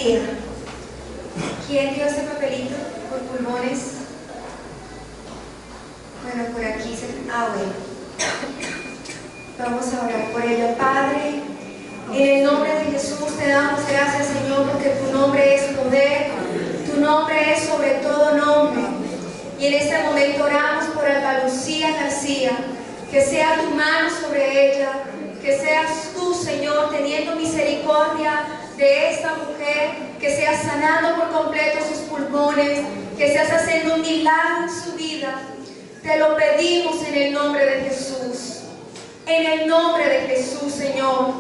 García. ¿Quién dio ese papelito por pulmones? Bueno, por aquí se... bueno. Vamos a orar por ella. Padre, en el nombre de Jesús te damos gracias, Señor, porque tu nombre es poder, tu nombre es sobre todo nombre. Y en este momento oramos por Alba Lucía García, que sea tu mano sobre ella, que seas tú, Señor, teniendo misericordia de esta mujer, que seas sanando por completo sus pulmones, que seas haciendo un milagro en su vida. Te lo pedimos en el nombre de Jesús, en el nombre de Jesús, Señor.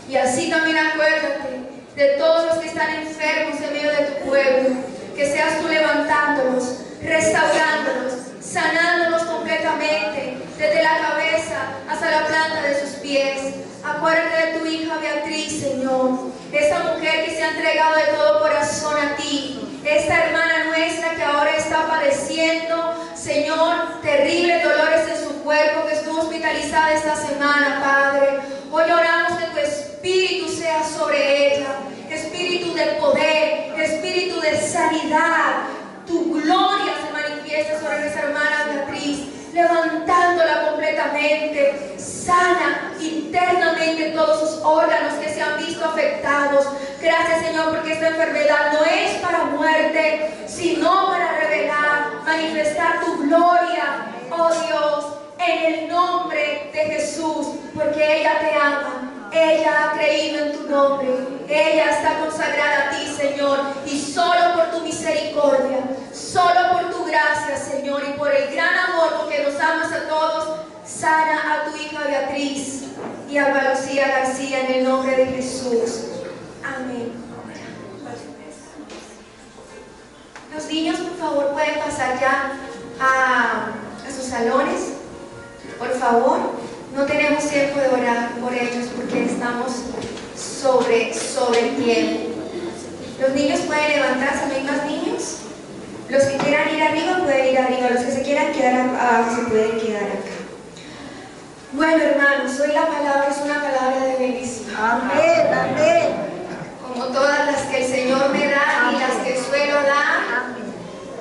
Y así también acuérdate de todos los que están enfermos en medio de tu pueblo, que seas tú levantándolos, restaurándolos, sanándolos completamente, desde la cabeza hasta la planta de sus pies. Acuérdate de tu hija Beatriz, Señor, esta mujer que se ha entregado de todo corazón a ti, esta hermana nuestra que ahora está padeciendo, Señor, terribles dolores en su cuerpo, que estuvo hospitalizada esta semana, Padre. Hoy oramos que tu espíritu sea sobre ella, espíritu de poder, espíritu de sanidad. Tu gloria se manifiesta sobre nuestra hermana Beatriz, levantándola completamente, sana internamente todos sus órganos que se han visto afectados. Gracias, Señor, porque esta enfermedad no es para muerte, sino para revelar, manifestar tu gloria, oh Dios, en el nombre de Jesús, porque ella te ama. Ella ha creído en tu nombre, ella está consagrada a ti, Señor, y solo por tu misericordia, solo por tu gracia, Señor, y por el gran amor con que nos amas a todos, sana a tu hija Beatriz y a Alba Lucía García en el nombre de Jesús. Amén. Los niños, por favor, pueden pasar ya a sus salones, por favor. No tenemos tiempo de orar por ellos porque estamos sobre tiempo. Los niños pueden levantarse, ¿no hay más niños? Los que quieran ir arriba pueden ir arriba, los que se quieran quedar abajo se pueden quedar acá. Bueno, hermanos, hoy la palabra es una palabra de bendición. Amén, amén. Como todas las que el Señor me da y las que suelo dar,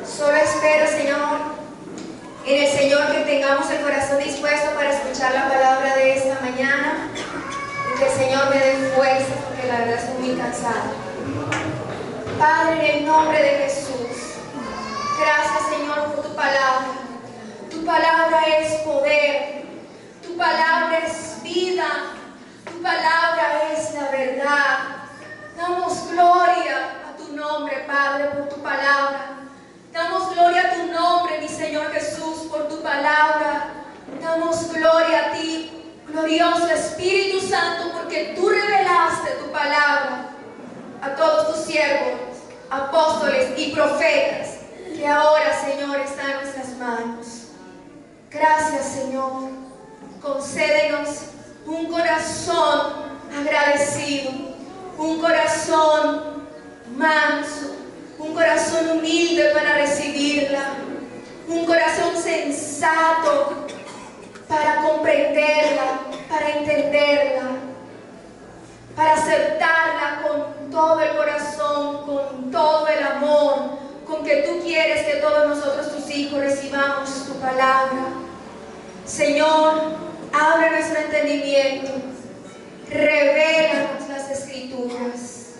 solo espero, Señor, en el Señor que tengamos el corazón dispuesto para escuchar la palabra de esta mañana y que el Señor me dé fuerza porque la verdad estoy muy cansada. Padre, en el nombre de Jesús, gracias, Señor, por tu palabra. Tu palabra es poder, tu palabra es vida, tu palabra es la verdad. Damos gloria a tu nombre, Padre, por tu palabra. Damos gloria a tu nombre, mi Señor Jesús, por tu palabra. Damos gloria a ti, glorioso Espíritu Santo, porque tú revelaste tu palabra a todos tus siervos, apóstoles y profetas, que ahora, Señor, está en nuestras manos. Gracias, Señor. Concédenos un corazón agradecido, un corazón manso, un corazón humilde para recibirla, un corazón sensato para comprenderla, para entenderla, para aceptarla con todo el corazón, con todo el amor, con que tú quieres que todos nosotros, tus hijos, recibamos tu palabra. Señor, abre nuestro entendimiento, revélanos las Escrituras,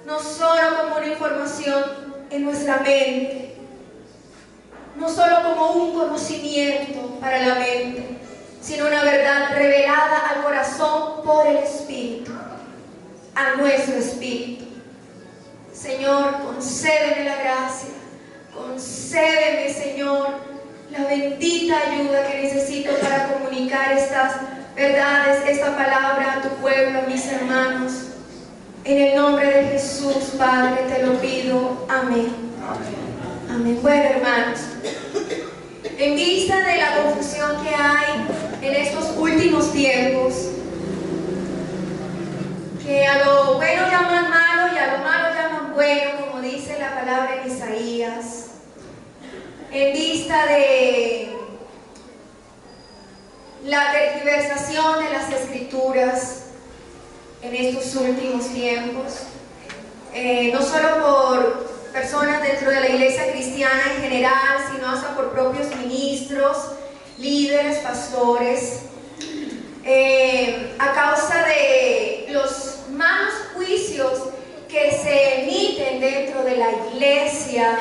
no solo como una información en nuestra mente, no solo como un conocimiento para la mente, sino una verdad revelada al corazón por el Espíritu, a nuestro espíritu. Señor, concédeme la gracia, concédeme, Señor, la bendita ayuda que necesito para comunicar estas verdades, esta palabra a tu pueblo, a mis hermanos. En el nombre de Jesús, Padre, te lo pido. Amén. Amén. Bueno, hermanos, en vista de la confusión que hay en estos últimos tiempos, que a lo bueno llaman malo y a lo malo llaman bueno, como dice la palabra en Isaías, en vista de la tergiversación de las Escrituras en estos últimos tiempos, no solo por personas dentro de la iglesia cristiana en general, sino hasta por propios ministros, líderes, pastores, a causa de los malos juicios que se emiten dentro de la iglesia,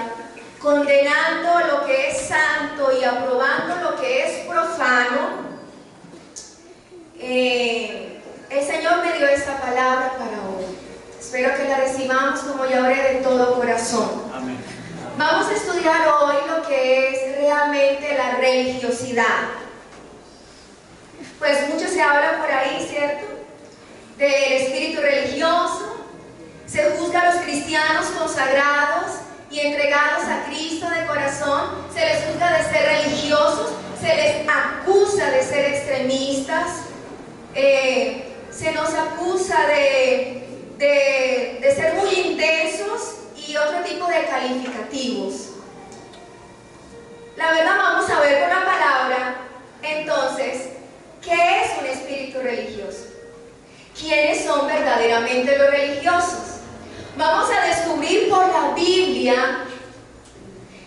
condenando lo que es santo y aprobando lo que es profano. El Señor me dio esta palabra para hoy. Espero que la recibamos como ya oré de todo corazón. Amén. Vamos a estudiar hoy lo que es realmente la religiosidad. Pues mucho se habla por ahí, ¿cierto? Del espíritu religioso. Se juzga a los cristianos consagrados y entregados a Cristo de corazón. Se les juzga de ser religiosos, se les acusa de ser extremistas, se nos acusa de ser muy intensos y otro tipo de calificativos. La verdad, vamos a ver con la palabra, entonces, ¿qué es un espíritu religioso? ¿Quiénes son verdaderamente los religiosos? Vamos a descubrir por la Biblia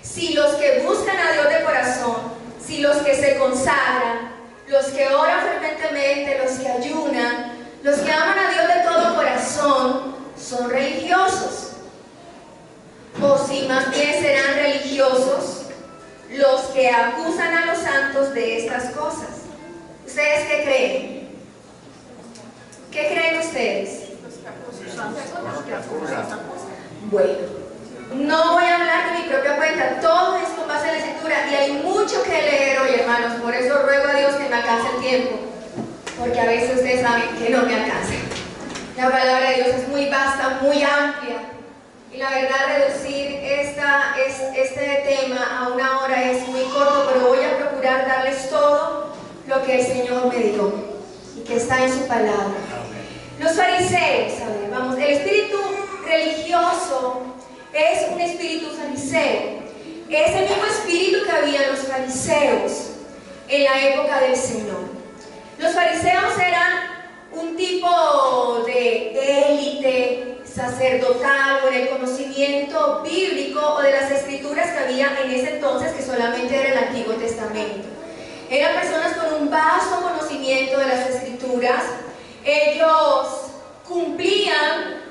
si los que buscan a Dios de corazón, si los que se consagran, los que oran fervientemente, los que ayunan, los que aman a Dios de todo corazón, son religiosos. O si más bien serán religiosos los que acusan a los santos de estas cosas. ¿Ustedes qué creen? ¿Qué creen ustedes? Bueno, no voy a hablar de mi propia cuenta, todo es con base en la escritura y hay mucho que leer hoy, hermanos. Por eso ruego a Dios que me alcance el tiempo, porque a veces ustedes saben que no me alcanza. La palabra de Dios es muy vasta, muy amplia, y la verdad reducir este tema a una hora es muy corto, pero voy a procurar darles todo lo que el Señor me dio y que está en su palabra. Los fariseos, a ver, vamos, el espíritu religioso es un espíritu fariseo. Es el mismo espíritu que había en los fariseos en la época del Señor. Los fariseos eran un tipo de élite sacerdotal o en el conocimiento bíblico o de las escrituras que había en ese entonces, que solamente era el Antiguo Testamento. Eran personas con un vasto conocimiento de las escrituras. Ellos cumplían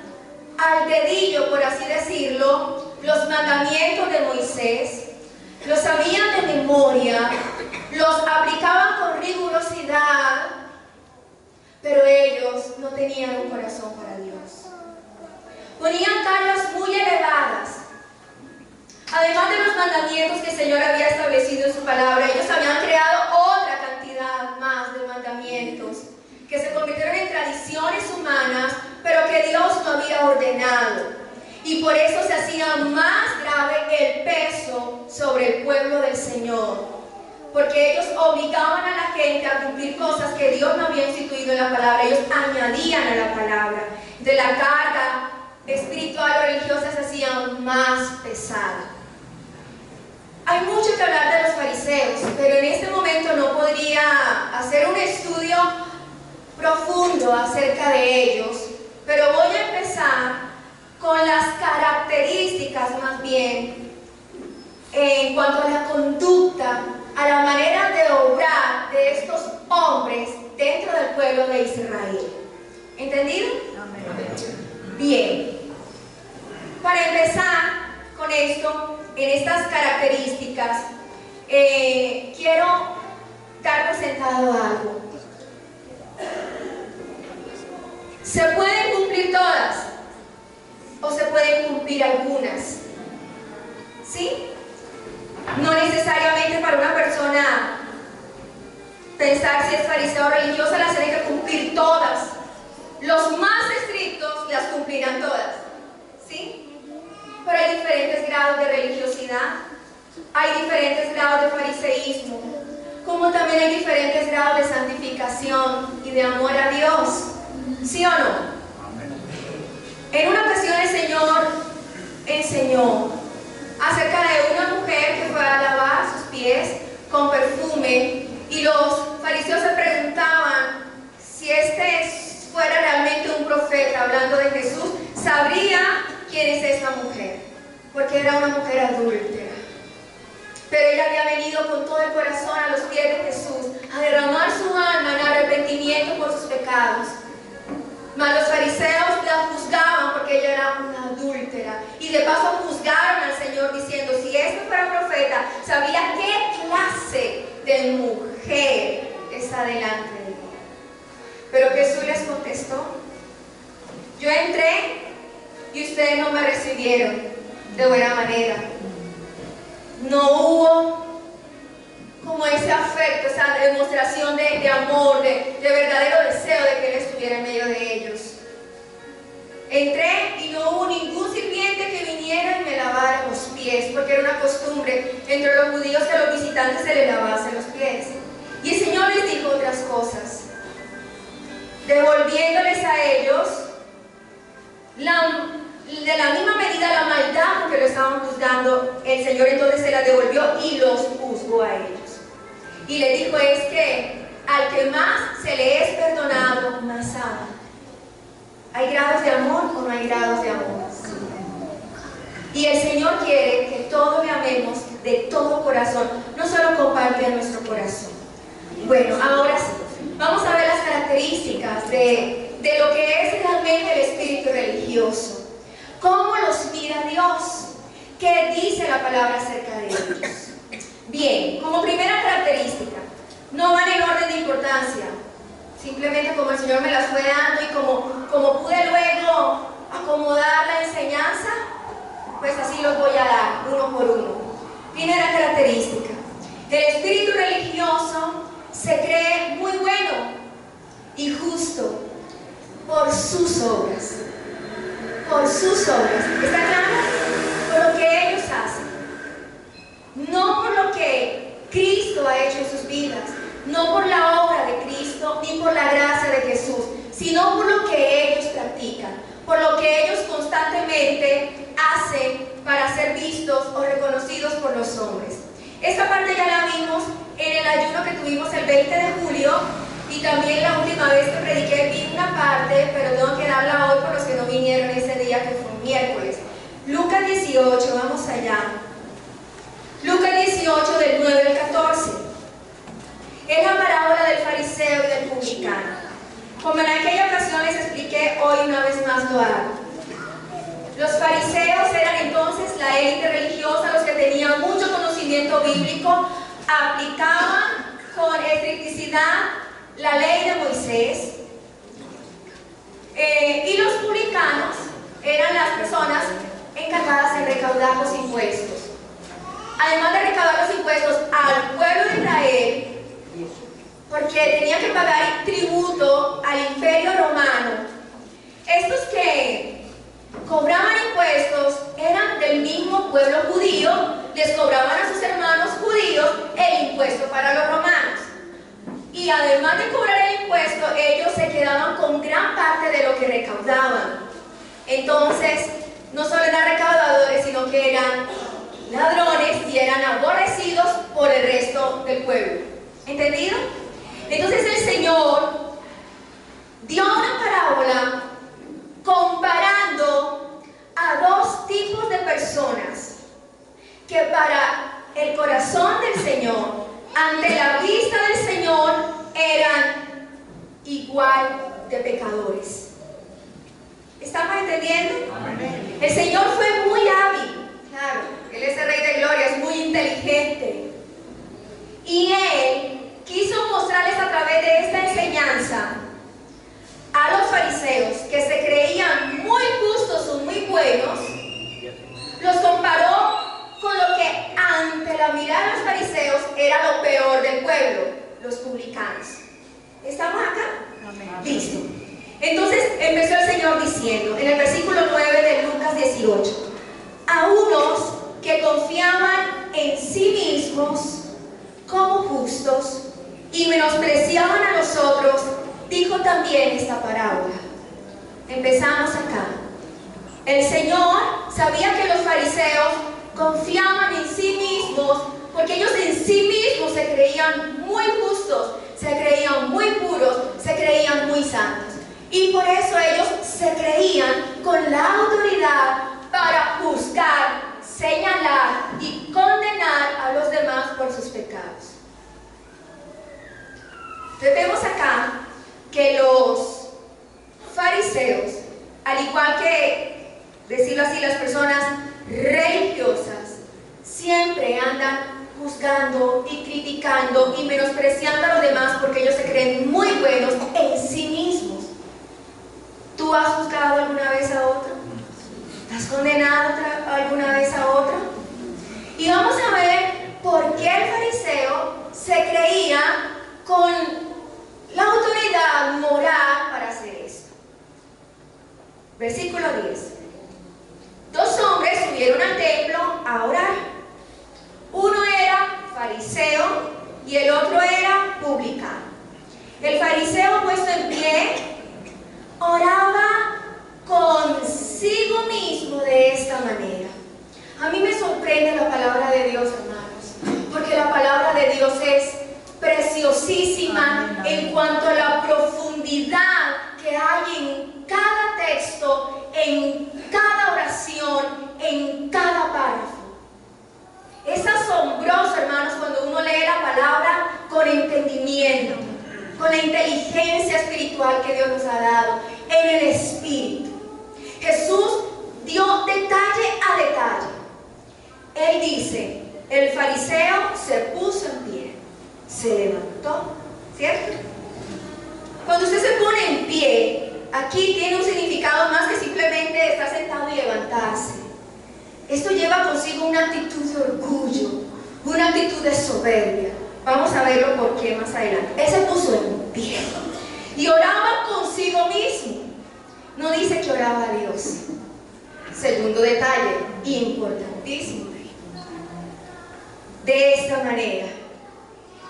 al dedillo, por así decirlo, los mandamientos de Moisés, los sabían de memoria, los aplicaban con rigurosidad, pero ellos no tenían un corazón para Dios. Ponían cargas muy elevadas. Además de los mandamientos que el Señor había establecido en su palabra, ellos habían creado otra cantidad más de mandamientos que se convirtieron en tradiciones humanas, pero que Dios no había ordenado. Y por eso se hacía más grave el peso sobre el pueblo del Señor, porque ellos obligaban a la gente a cumplir cosas que Dios no había instituido en la palabra. Ellos añadían a la palabra. De la carga espiritual o religiosa se hacía más pesada. Hay mucho que hablar de los fariseos, pero en este momento no podría hacer un estudio profundo acerca de ellos, pero voy a empezar con las características más bien en cuanto a la conducta, a la manera de obrar de estos hombres dentro del pueblo de Israel. ¿Entendido? Amén. Bien. Para empezar con esto, en estas características, quiero dar por sentado algo. ¿Se pueden cumplir todas? ¿O se pueden cumplir algunas? ¿Sí? No necesariamente para una persona pensar si es fariseo o religiosa las tiene que cumplir todas. Los más estrictos las cumplirán todas. ¿Sí? Pero hay diferentes grados de religiosidad, hay diferentes grados de fariseísmo, como también hay diferentes grados de santificación y de amor a Dios. ¿Sí o no? En una ocasión el Señor enseñó acerca de una mujer que fue a lavar sus pies con perfume, y los fariseos se preguntaban si este fuera realmente un profeta, hablando de Jesús, sabría quién es esta mujer, porque era una mujer adúltera. Pero ella había venido con todo el corazón a los pies de Jesús a derramar su alma en arrepentimiento por sus pecados. Mas los fariseos la juzgaban porque ella era una adúltera. Y de paso juzgaron al Señor diciendo, si este fuera profeta, sabía qué clase de mujer está delante de él. Pero Jesús les contestó, yo entré y ustedes no me recibieron de buena manera. No hubo como ese afecto, esa demostración de amor, de verdadero deseo de que Él estuviera en medio de ellos. Entré y no hubo ningún sirviente que viniera y me lavara los pies, porque era una costumbre entre los judíos que a los visitantes se les lavasen los pies. Y el Señor les dijo otras cosas, devolviéndoles a ellos de la misma medida la maldad con que lo estaban juzgando. El Señor entonces se la devolvió y los juzgó a ellos. Y le dijo, es que al que más se le es perdonado, más ama. ¿Hay grados de amor o no hay grados de amor? Y el Señor quiere que todos le amemos de todo corazón, no solo con parte de nuestro corazón. Bueno, ahora sí, vamos a ver las características de lo que es realmente el espíritu religioso. ¿Cómo los mira Dios? ¿Qué dice la palabra acerca de ellos? Bien, como primera característica, no van en orden de importancia. Simplemente como el Señor me las fue dando y como pude luego acomodar la enseñanza, pues así los voy a dar, uno por uno. Primera característica, el espíritu religioso se cree muy bueno y justo por sus obras. Por sus obras. ¿Está claro? Por lo que ellos hacen. No por lo que Cristo ha hecho en sus vidas. No por la obra de Cristo ni por la gracia de Jesús, sino por lo que ellos practican, por lo que ellos constantemente hacen para ser vistos o reconocidos por los hombres. Esta parte ya la vimos en el ayuno que tuvimos el 20 de julio y también la última vez que prediqué vi una parte, pero tengo que darla hoy por los que no vinieron ese día que fue miércoles. Lucas 18, vamos allá. Lucas 18 del 9 al 14. Es la parábola del fariseo y del publicano. Como en aquella ocasión les expliqué, hoy una vez más lo hago. Los fariseos eran entonces la élite religiosa, los que tenían mucho conocimiento bíblico, aplicaban con estricticidad la ley de Moisés. Y los publicanos eran las personas encargadas de recaudar los impuestos. Además de recaudar los impuestos al pueblo de Israel, porque tenían que pagar tributo al imperio romano. Estos que cobraban impuestos eran del mismo pueblo judío, les cobraban a sus hermanos judíos el impuesto para los romanos. Y además de cobrar el impuesto, ellos se quedaban con gran parte de lo que recaudaban. Entonces, no solo eran recaudadores, sino que eran ladrones y eran aborrecidos por el resto del pueblo. ¿Entendido? Entonces el Señor dio una parábola comparando a dos tipos de personas que para el corazón del Señor, ante la vista del Señor, eran igual de pecadores. ¿Estamos entendiendo? Amén. El Señor fue muy hábil, claro, Él es el Rey de Gloria, es muy inteligente. Y Él quiso mostrarles a través de esta enseñanza a los fariseos, que se creían muy justos o muy buenos, los comparó con lo que ante la mirada de los fariseos era lo peor del pueblo, los publicanos. ¿Estamos acá? Amén. Listo. Entonces empezó el Señor diciendo, en el versículo 9 de Lucas 18, a unos que confiaban en sí mismos como justos y menospreciaban a los otros, dijo también esta parábola. Empezamos acá. El Señor sabía que los fariseos confiaban en sí mismos, porque ellos en sí mismos se creían muy justos, se creían muy puros, se creían muy santos. Y por eso ellos se creían con la autoridad para juzgar, señalar y condenar a los demás por sus pecados. Entonces vemos acá que los fariseos, al igual que, decirlo así, las personas religiosas, siempre andan juzgando y criticando y menospreciando a los demás porque ellos se creen muy buenos en sí mismos. ¿Tú has juzgado alguna vez a otro? ¿Has condenado alguna vez a otro? Y vamos a ver por qué el fariseo se creía con la autoridad moral para hacer esto. Versículo 10. Dos hombres subieron al templo a orar. Uno era fariseo y el otro era publicano. El fariseo, puesto en pie, oraba consigo mismo de esta manera. A mí me sorprende la palabra de Dios, hermanos, porque la palabra de Dios es preciosísima en cuanto a la profundidad que hay en cada texto, en cada oración, en cada párrafo. Es asombroso, hermanos, cuando uno lee la palabra con entendimiento, con la inteligencia espiritual que Dios nos ha dado, en el Espíritu. Jesús dio detalle a detalle. Él dice, el fariseo se puso en pie, se levantó, ¿cierto? Cuando usted se pone en pie, aquí tiene un significado más que simplemente estar sentado y levantarse. Esto lleva consigo una actitud de orgullo, una actitud de soberbia. Vamos a verlo por qué más adelante. Él se puso en pie y oraba consigo mismo. No dice que oraba a Dios. Segundo detalle, importantísimo. De esta manera,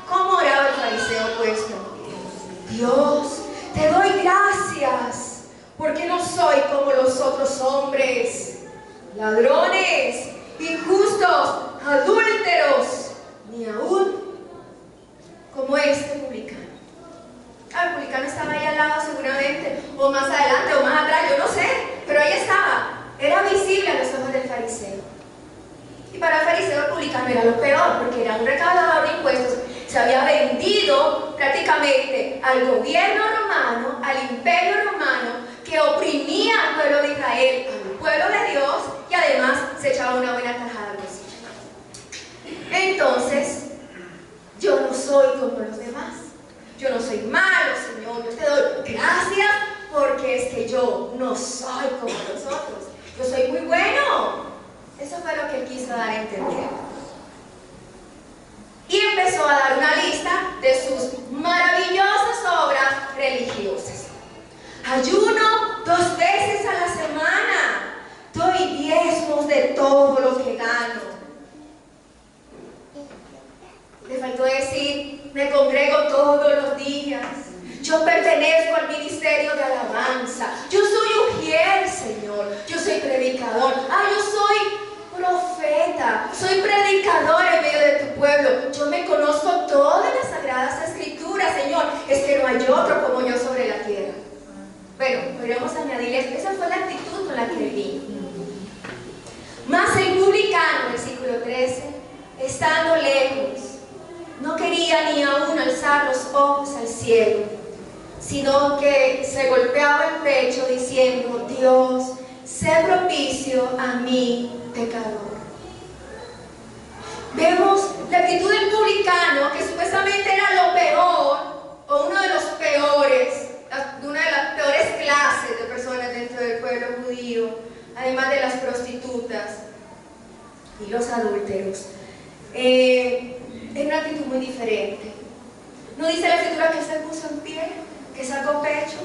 ¿cómo oraba el fariseo puesto en pie? Dios, te doy gracias, porque no soy como los otros hombres, ladrones, injustos, adúlteros, ni aún como este publicano. El publicano estaba ahí al lado seguramente, o más adelante, o más atrás, yo no sé, pero ahí estaba. Era visible a los ojos del fariseo. Y para el fariseo el publicano era lo peor, porque era un recaudador de impuestos, se había vendido prácticamente al gobierno romano, al imperio romano, que oprimía al pueblo de Israel, al pueblo de Dios, y además se echaba una buena tajada al bolsillo. Entonces, yo no soy como los demás. Yo no soy malo, Señor. Yo te doy gracias porque es que yo no soy como los otros. Yo soy muy bueno. Eso fue lo que él quiso dar a entender. Y empezó a dar una lista de sus maravillosas obras religiosas. Ayuno 2 veces a la semana. Doy diezmos de todo lo que gano. Le faltó decir, me congrego todos los días. Yo pertenezco al ministerio de alabanza. Yo soy ujier, Señor. Yo soy predicador. Yo soy profeta. Soy predicador en medio de tu pueblo. Yo me conozco todas las sagradas escrituras, Señor. Es que no hay otro como yo sobre la tierra. Bueno, podríamos añadirle, esa fue la actitud con la que vino. Mas el publicano, versículo 13, estando lejos, no quería ni aún alzar los ojos al cielo, sino que se golpeaba el pecho diciendo, Dios, sé propicio a mí, pecador. Vemos la actitud del publicano, que supuestamente era lo peor, o uno de los peores, una de las peores clases de personas dentro del pueblo judío, además de las prostitutas y los adúlteros. Es una actitud muy diferente. No dice la escritura que se puso en pie, que sacó pecho,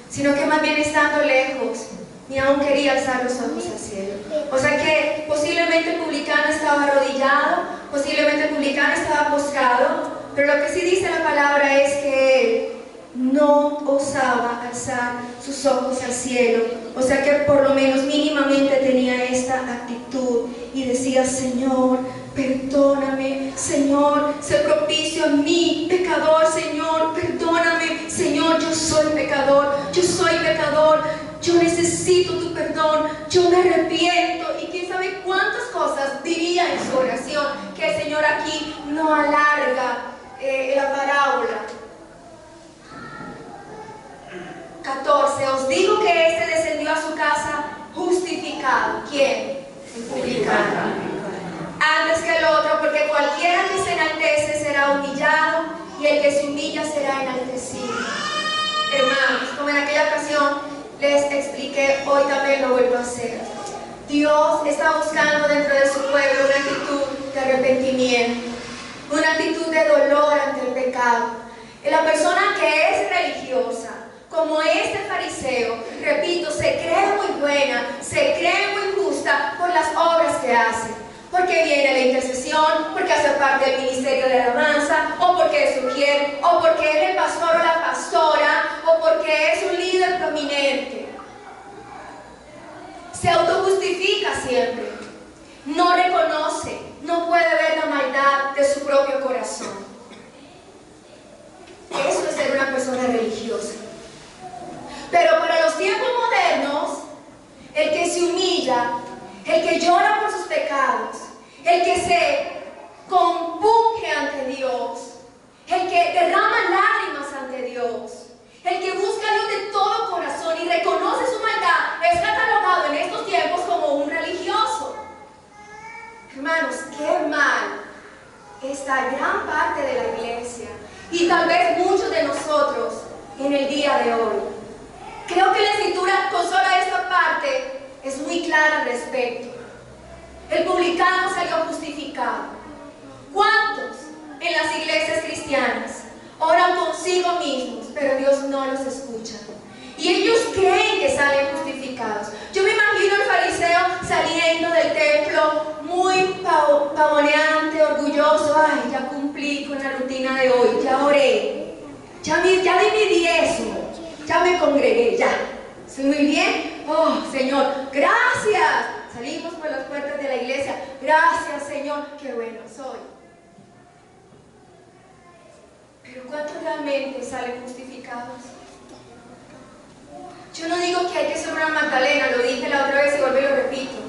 sino que más bien estando lejos, ni aún quería alzar los ojos al cielo. O sea que posiblemente el publicano estaba arrodillado, posiblemente el publicano estaba postrado, pero lo que sí dice la palabra es que él no osaba alzar sus ojos al cielo. O sea que por lo menos mínimamente tenía esta actitud y decía, Señor, perdóname, Señor, sé propicio a mí, pecador, Señor, perdóname, Señor, yo soy pecador, yo necesito tu perdón, yo me arrepiento, y quién sabe cuántas cosas diría en su oración, que el Señor aquí no alarga la parábola. 14. Os digo que este descendió a su casa justificado. ¿Quién? El publicano. Antes que el otro, porque cualquiera que se enaltece será humillado, y el que se humilla será enaltecido. Hermanos, como en aquella ocasión les expliqué, hoy también lo vuelvo a hacer. Dios está buscando dentro de su pueblo una actitud de arrepentimiento, una actitud de dolor ante el pecado. Y la persona que es religiosa, como este fariseo, repito, se cree muy buena, se cree muy justa por las obras que hace. Porque viene la intercesión, porque hace parte del ministerio de alabanza, o porque es sugiere, o porque es el pastor o la pastora, o porque es un líder prominente. Se autojustifica siempre. No reconoce, no puede ver la maldad de su propio corazón. Eso es ser una persona religiosa. Pero para los tiempos modernos, el que se humilla, el que llora por sus pecados, el que se compunge ante Dios, el que derrama lágrimas ante Dios, el que busca a Dios de todo corazón y reconoce su maldad, es catalogado en estos tiempos como un religioso. Hermanos, qué mal está gran parte de la iglesia y tal vez muchos de nosotros en el día de hoy. Creo que la Escritura, con solo esta parte, es muy clara al respecto. El publicano salió justificado. ¿Cuántos en las iglesias cristianas oran consigo mismos, pero Dios no los escucha? Y ellos creen que salen justificados. Yo me imagino al fariseo saliendo del templo muy pavoneante, orgulloso. Ay, ya cumplí con la rutina de hoy, ya oré, ya di mi diezmo, ya me congregué, ya. ¿Estoy muy bien? Oh, Señor, gracias. Salimos por las puertas de la iglesia. Gracias, Señor, qué bueno soy. Pero ¿cuántos realmente salen justificados? Yo no digo que hay que ser una Magdalena, lo dije la otra vez y vuelvo y lo repito.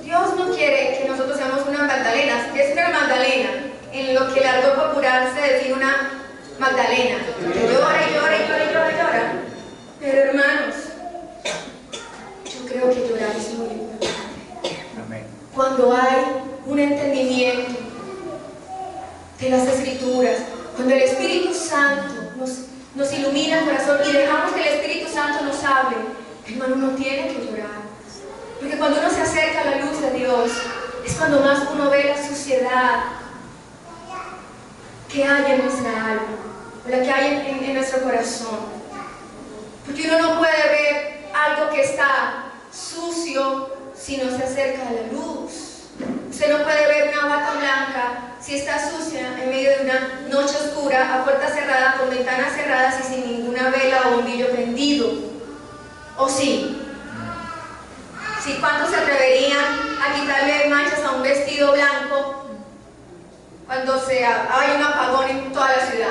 Dios no quiere que nosotros seamos una Magdalena. ¿Qué es una Magdalena? En lo que el argot popular se define una Magdalena, que llora y llora y llora y llora y llora. Pero hermanos, yo creo que llorar es muy importante. Amén. Cuando hay un entendimiento de las Escrituras, cuando el Espíritu Santo nos ilumina el corazón y dejamos que el Espíritu Santo nos hable, hermano, uno tiene que llorar. Porque cuando uno se acerca a la luz de Dios, es cuando más uno ve la suciedad que hay en nuestra alma, o la que hay en nuestro corazón. Porque uno no puede ver algo que está sucio si no se acerca a la luz. Usted no puede ver una bata blanca si está sucia en medio de una noche oscura, a puerta cerrada, con ventanas cerradas y sin ninguna vela o bombillo prendido. ¿O sí? ¿Sí? ¿Cuántos se atreverían a quitarle manchas a un vestido blanco cuando hay un apagón en toda la ciudad?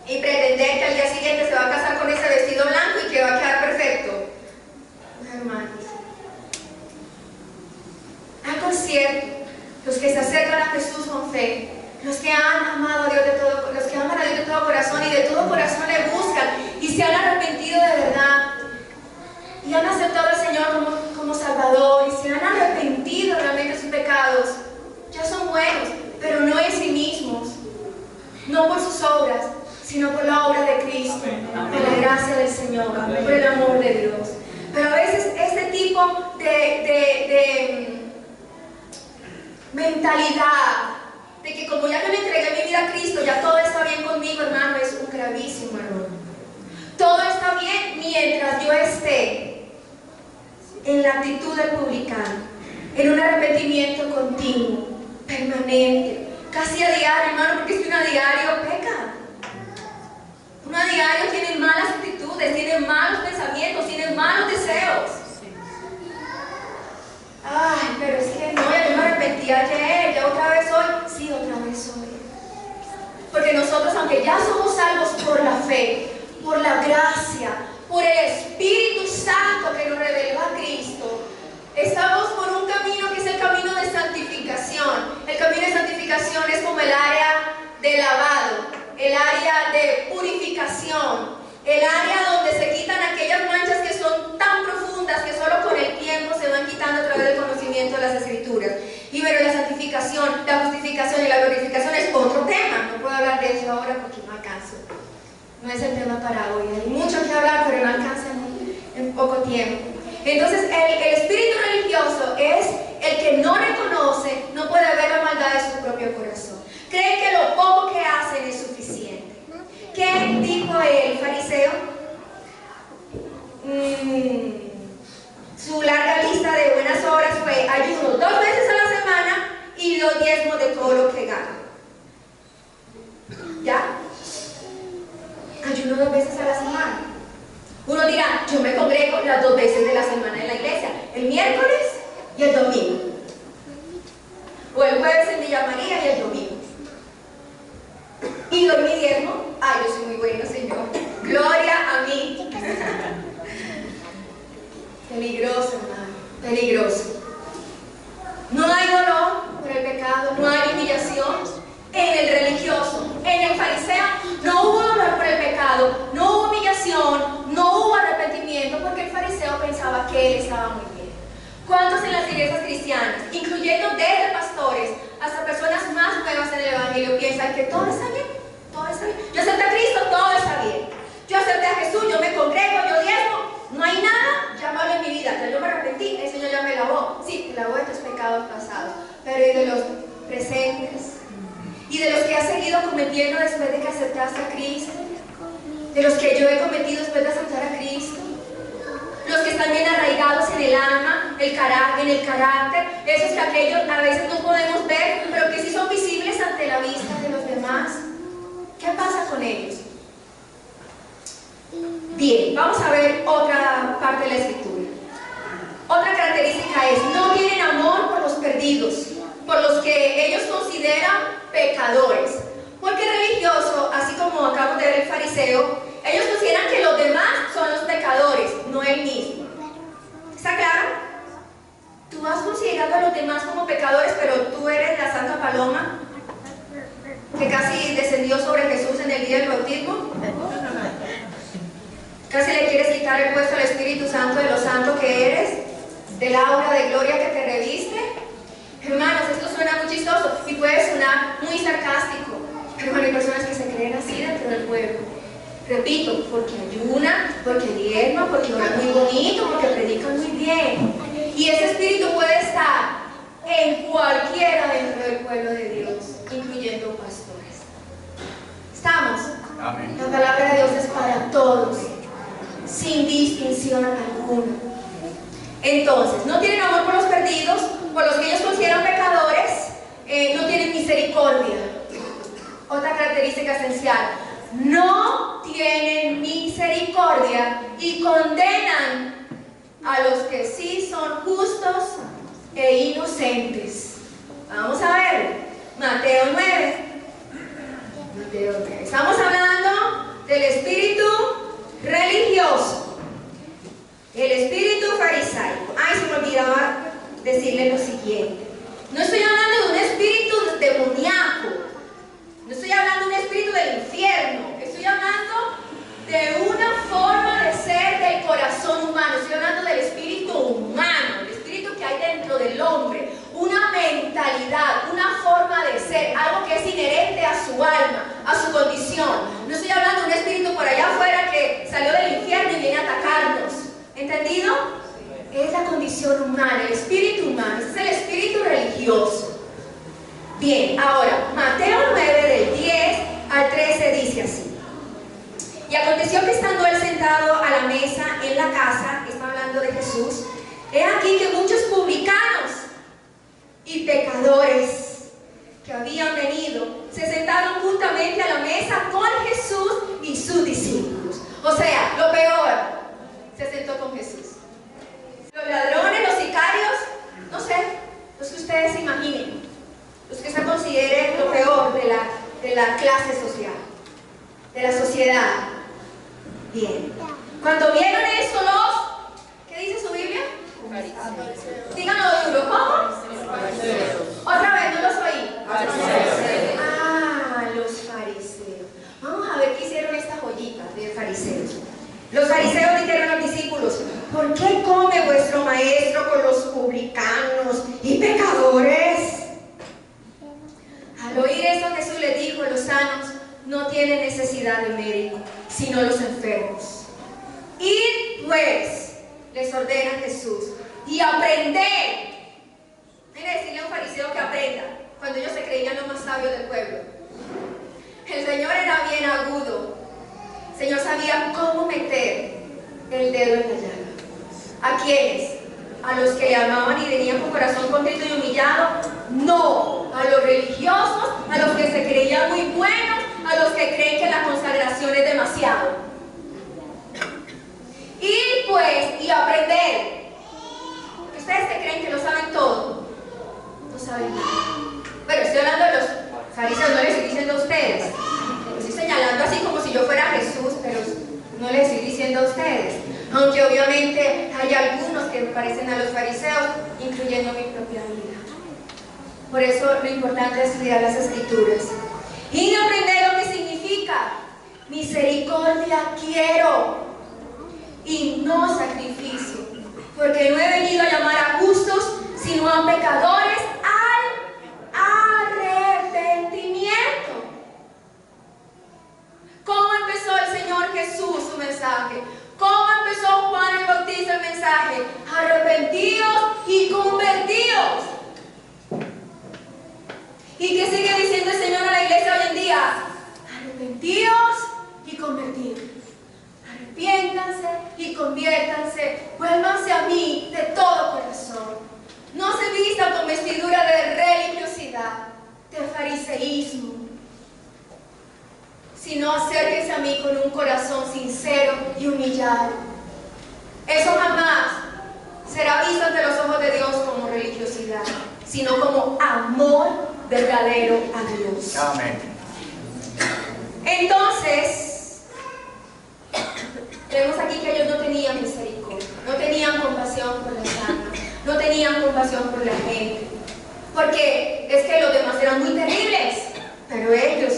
Y pretender que al día siguiente se va a casar con ese vestido blanco y que va a quedar perfecto. Hermanos, algo es cierto. Los que se acercan a Jesús con fe, los que han amado a Dios de todo, los que aman a Dios de todo corazón y de todo corazón le buscan y se han arrepentido de verdad y han aceptado al Señor como Salvador y se han arrepentido realmente de sus pecados, ya son buenos, pero no en sí mismos, no por sus obras, sino por la obra de Cristo, por la gracia del Señor, por el amor de Dios. Pero a veces este tipo de mentalidad de que como ya que me entregué mi vida a Cristo, ya todo está bien conmigo, hermano, es un gravísimo error. Todo está bien mientras yo esté en la actitud del publicano, en un arrepentimiento continuo, permanente, casi a diario, hermano, porque es que uno a diario peca. Uno a diario tiene malas actitudes, tiene malos pensamientos, tiene malos deseos. Ay, pero es que no, ya yo me arrepentí ayer, ya otra vez hoy. Sí, otra vez hoy. Porque nosotros, aunque ya somos salvos por la fe, por la gracia, por el Espíritu Santo que nos reveló a Cristo, estamos por un camino que es el camino de santificación. El camino de santificación es como el área de lavado, el área de purificación, el área donde se quitan aquellas manchas que son tan profundas que solo con el tiempo se van quitando a través del conocimiento de las Escrituras. Y bueno, la santificación, la justificación y la glorificación es otro tema. No puedo hablar de eso ahora porque no alcanzo. No es el tema para hoy. Hay mucho que hablar, pero no alcanza en poco tiempo. Entonces, el espíritu religioso es el que no reconoce, no puede ver la maldad de su propio corazón. Cree que lo poco que hacen es suficiente. ¿Qué dijo el fariseo? Su larga lista de buenas obras fue ayuno 2 veces a la semana y los diezmos de todo lo que gana. ¿Ya? Ayuno 2 veces a la semana. Uno dirá, yo me congrego las 2 veces de la semana en la iglesia, el miércoles y el domingo. O el jueves en Villa María y el domingo. Y doy mi diezmo. Ay, yo soy muy bueno, Señor. Gloria a mí. Peligroso, hermano, peligroso. No hay dolor por el pecado, no hay humillación. En el religioso, en el fariseo, no hubo dolor por el pecado, no hubo humillación, no hubo arrepentimiento, porque el fariseo pensaba que él estaba muy bien. ¿Cuántos en las iglesias cristianas, incluyendo desde pastores hasta personas más nuevas en el evangelio, piensan que todo está bien? Todo está bien. Yo acepté a Cristo, todo está bien. Yo acepté a Jesús, yo me congrego, yo diezmo, no hay nada ya malo en mi vida, ya yo me arrepentí, el Señor ya me lavó. Sí, me lavó de tus pecados pasados, pero ¿y de los presentes? ¿Y de los que has seguido cometiendo después de que aceptaste a Cristo? ¿De los que yo he cometido después de aceptar a Cristo? Los que están bien arraigados en el alma, en el carácter, esos que aquellos a veces no podemos ver, pero que sí son visibles ante la vista de los demás. ¿Qué pasa con ellos? Bien, vamos a ver otra parte de la Escritura. Otra característica es, no tienen amor por los perdidos, por los que ellos consideran pecadores. Porque el religioso, así como acabamos de ver el fariseo, ellos consideran que los demás son los pecadores, no él mismo. ¿Está claro? Tú vas considerando a los demás como pecadores, pero tú eres la Santa Paloma que casi descendió sobre Jesús en el día del bautismo. Casi le quieres quitar el puesto al Espíritu Santo de lo santo que eres, del aura de gloria que te reviste. Hermanos, esto suena muy chistoso y puede sonar muy sarcástico, pero hay personas que se creen así dentro del pueblo. Repito, porque ayuna, porque diezma, porque ora muy bonito, porque predican muy bien. Y ese espíritu puede estar en cualquiera dentro del pueblo de Dios, incluyendo pastores. ¿Estamos? Amén. La palabra de Dios es para todos, sin distinción alguna. Entonces, no tienen amor por los perdidos, por los que ellos consideran pecadores, no tienen misericordia. Otra característica esencial, no tienen misericordia y condenan a los que sí son justos e inocentes. Vamos a ver, Mateo 9. Mateo 9. Estamos hablando del espíritu religioso, el espíritu farisaico. Ay, se me olvidaba decirle lo siguiente. No estoy hablando de un espíritu demoníaco, no estoy hablando de un espíritu del infierno, estoy hablando de una forma de ser del corazón humano, estoy hablando del espíritu humano, el espíritu que hay dentro del hombre, una mentalidad, una forma de ser, algo que es inherente a su alma, a su condición. No estoy hablando de un espíritu por allá afuera que salió del infierno y viene a atacarnos. ¿Entendido? Es la condición humana, el espíritu humano, ese es el espíritu religioso. Bien, ahora, Mateo 9 del 10 al 13 dice así. Y aconteció que estando él sentado a la mesa en la casa, que está hablando de Jesús, he aquí que muchos publicanos y pecadores que habían venido se sentaron juntamente a la mesa con Jesús y sus discípulos. O sea, lo peor, se sentó con Jesús. Los ladrones, los sicarios, no sé, los que ustedes se imaginen, los que se consideren lo peor de la clase social, de la sociedad. Bien. Cuando vieron eso ¿qué dice su Biblia? Díganlo duro, ¿cómo? Otra vez, no los oí. Los fariseos. Vamos a ver qué hicieron estas joyitas de fariseos. Los fariseos dijeron a los discípulos: ¿por qué come vuestro maestro con los publicanos y pecadores? Al oír eso, Jesús les dijo: los sanos no tienen necesidad de médico, sino los enfermos. Id pues, les ordena Jesús, y aprended. Mira, decirle a un fariseo que aprenda, cuando ellos se creían los más sabios del pueblo. El Señor era bien agudo. El Señor sabía cómo meter el dedo en la llaga. ¿A quiénes? ¿A los que le amaban y venían con corazón contrito y humillado? No. A los religiosos, a los que se creían muy buenos, a los que creen que la consagración es demasiado. Ir pues y aprender. Ustedes que creen que lo saben todo, no saben nada. Bueno, estoy hablando de los fariseos, no les estoy diciendo a ustedes. Los estoy señalando así como si yo fuera Jesús, pero no les estoy diciendo a ustedes. Aunque obviamente hay algunos que parecen a los fariseos, incluyendo mi propia vida. Por eso lo importante es estudiar las Escrituras y aprender lo que significa misericordia quiero y no sacrificio, porque no he venido a llamar a justos, sino a pecadores al arrepentimiento. ¿Cómo empezó el Señor Jesús su mensaje? ¿Cómo empezó Juan el Bautista el mensaje? Arrepentidos y convertidos. ¿Y qué sigue diciendo el Señor a la iglesia hoy en día? Arrepentidos y convertidos. Arrepiéntanse y conviértanse, vuélvanse a mí de todo corazón. No se vistan con vestidura de religiosidad, de fariseísmo, sino acérquense a mí con un corazón sincero y humillado. Eso jamás será visto ante los ojos de Dios como religiosidad, sino como amor verdadero a Dios. Amén. Entonces, vemos aquí que ellos no tenían misericordia, no tenían compasión por las almas, no tenían compasión por la gente, porque es que los demás eran muy terribles, pero ellos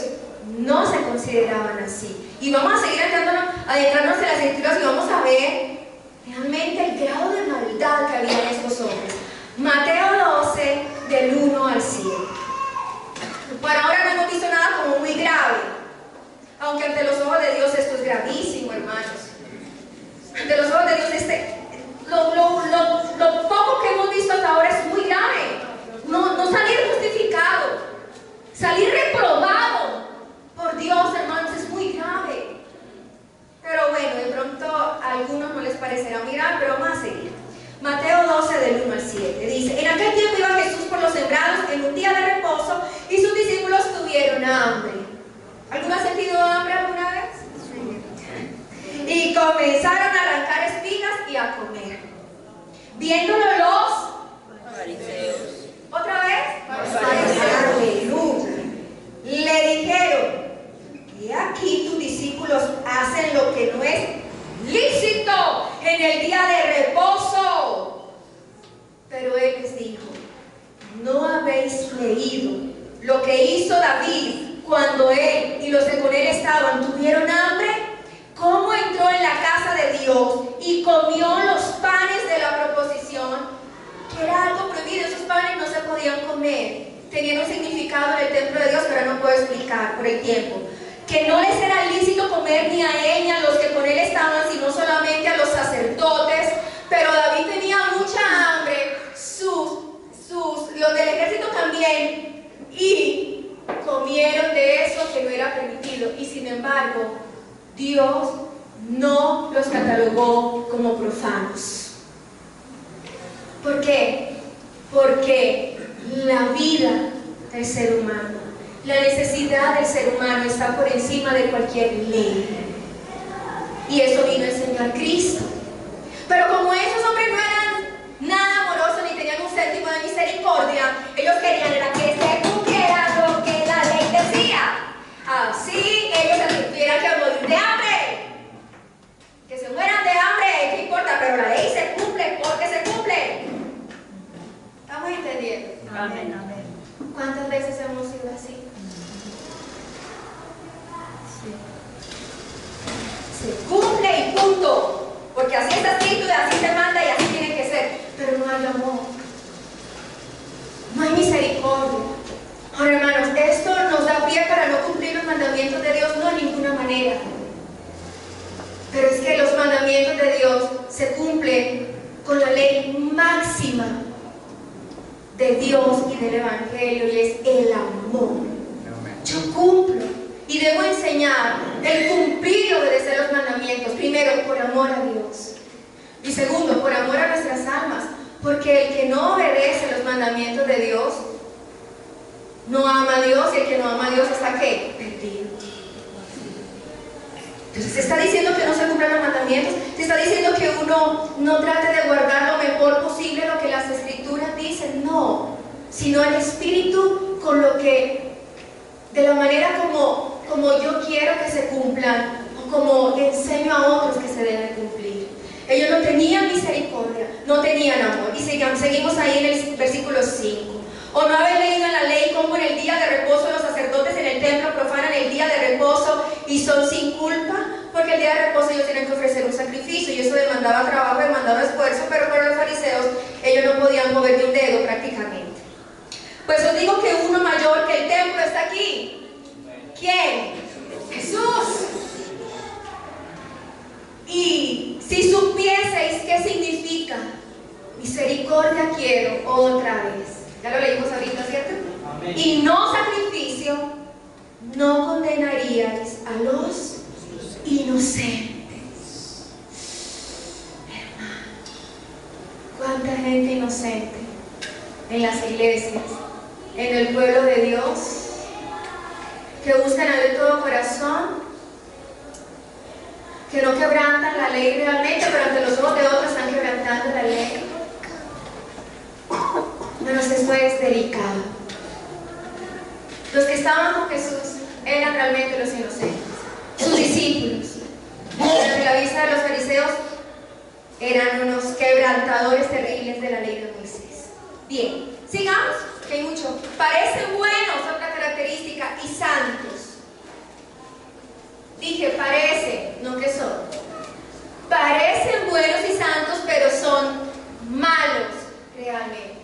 no se consideraban así. Y vamos a seguir adentrándonos en las Escrituras y vamos a ver realmente el grado de maldad que había en estos hombres. Mateo 12, del 1 al 7. Por ahora no hemos visto nada como muy grave, aunque ante los ojos de Dios esto es gravísimo, hermanos. Ante los ojos de Dios lo poco que hemos visto hasta ahora es muy grave. No salir justificado, salir reprobado por Dios, hermanos, es muy grave. Pero bueno, de pronto a algunos no les parecerá muy grave, pero vamos a seguir. Mateo 12, del 1 al 7, dice: en aquel tiempo iba Jesús por los sembrados en un día de reposo y sus discípulos tuvieron hambre. ¿Alguno ha sentido hambre alguna vez? Y comenzaron a arrancar espigas y a comer. Viéndolo los fariseos. ¿Otra vez? Aleluya. Le dijeron: y aquí tus discípulos hacen lo que no es lícito en el día de reposo. Pero él les dijo: ¿no habéis leído lo que hizo David cuando él y los que con él estaban tuvieron hambre? ¿Cómo entró en la casa de Dios y comió los panes de la proposición? Que era algo prohibido, esos panes no se podían comer. Tenían un significado en el templo de Dios que ahora no puedo explicar por el tiempo. Que no les era lícito comer ni a él ni a los que con él estaban, sino solamente a los sacerdotes. Pero David tenía mucha hambre, los del ejército también, y comieron de eso que no era permitido. Y sin embargo, Dios no los catalogó como profanos. ¿Por qué? Porque la vida del ser humano, la necesidad del ser humano está por encima de cualquier ley. Y eso vino a enseñar Cristo. Pero como esos hombres no eran nada amorosos ni tenían un céntimo de misericordia, ellos querían era que se cumpliera lo que la ley decía. Así ellos se tuvieran que morir de hambre. Amén, amén. ¿Cuántas veces hemos sido así? Se cumple y punto, porque así está escrito y así se manda y así tiene que ser, pero no hay amor, no hay misericordia. Ahora, hermanos, esto nos da pie para no cumplir los mandamientos de Dios, no de ninguna manera, pero es que los mandamientos de Dios se cumplen con la ley máxima de Dios y del Evangelio, y es el amor. Yo cumplo y debo enseñar el cumplir y obedecer los mandamientos, primero por amor a Dios y segundo por amor a nuestras almas, porque el que no obedece los mandamientos de Dios no ama a Dios, y el que no ama a Dios está ¿qué? Perdido. Entonces se está diciendo que no se cumplan los mandamientos, se está diciendo que uno no trate de guardar lo mejor posible lo que las Escrituras dicen, no, sino el Espíritu con lo que, de la manera como yo quiero que se cumplan, o como enseño a otros que se deben cumplir. Ellos no tenían misericordia, no tenían amor. Y seguimos ahí en el versículo 5. ¿O no habéis leído en la ley cómo en el día de reposo los sacerdotes en el templo profanan el día de reposo y son sin culpa? Porque el día de reposo ellos tienen que ofrecer un sacrificio y eso demandaba trabajo, demandaba esfuerzo, pero para los fariseos ellos no podían mover ni un dedo prácticamente. Pues os digo que uno mayor que el templo está aquí. ¿Quién? Jesús. Y si supieseis qué significa misericordia quiero otra vez, ya lo leímos ahorita, ¿cierto? Amén. Y no sacrificio, no condenaríais a los inocentes. Hermano, cuánta gente inocente en las iglesias, en el pueblo de Dios, que buscan a Dios de todo corazón, que no quebrantan la ley realmente, pero ante los ojos de otros están quebrantando la ley. Pero esto es delicado. Los que estaban con Jesús eran realmente los inocentes, sus discípulos. Pero en la vista de los fariseos eran unos quebrantadores terribles de la ley de Moisés. Bien, sigamos, que hay mucho. Parecen buenos, otra característica, y santos. Dije, parecen, no que son. Parecen buenos y santos, pero son malos realmente.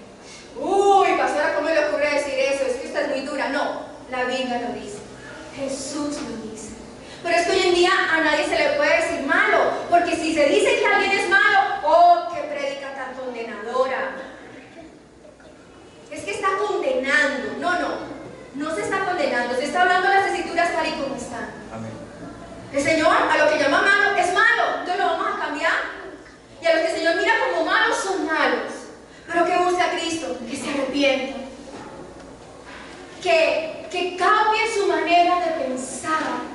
Uy, pastora, ¿cómo le ocurre decir eso? Es que usted es muy dura. No, la Biblia lo dice, Jesús lo dice. Pero es que hoy en día a nadie se le puede decir malo, porque si se dice que alguien es malo, ¡oh, qué prédica tan condenadora! Es que está condenando. No se está condenando, se está hablando de las Escrituras tal y como están. Amén. El Señor a lo que llama malo es malo, entonces lo vamos a cambiar. Y a los que el Señor mira como malos son malos. Pero que busque a Cristo, que se arrepienta, que cambie su manera de pensar.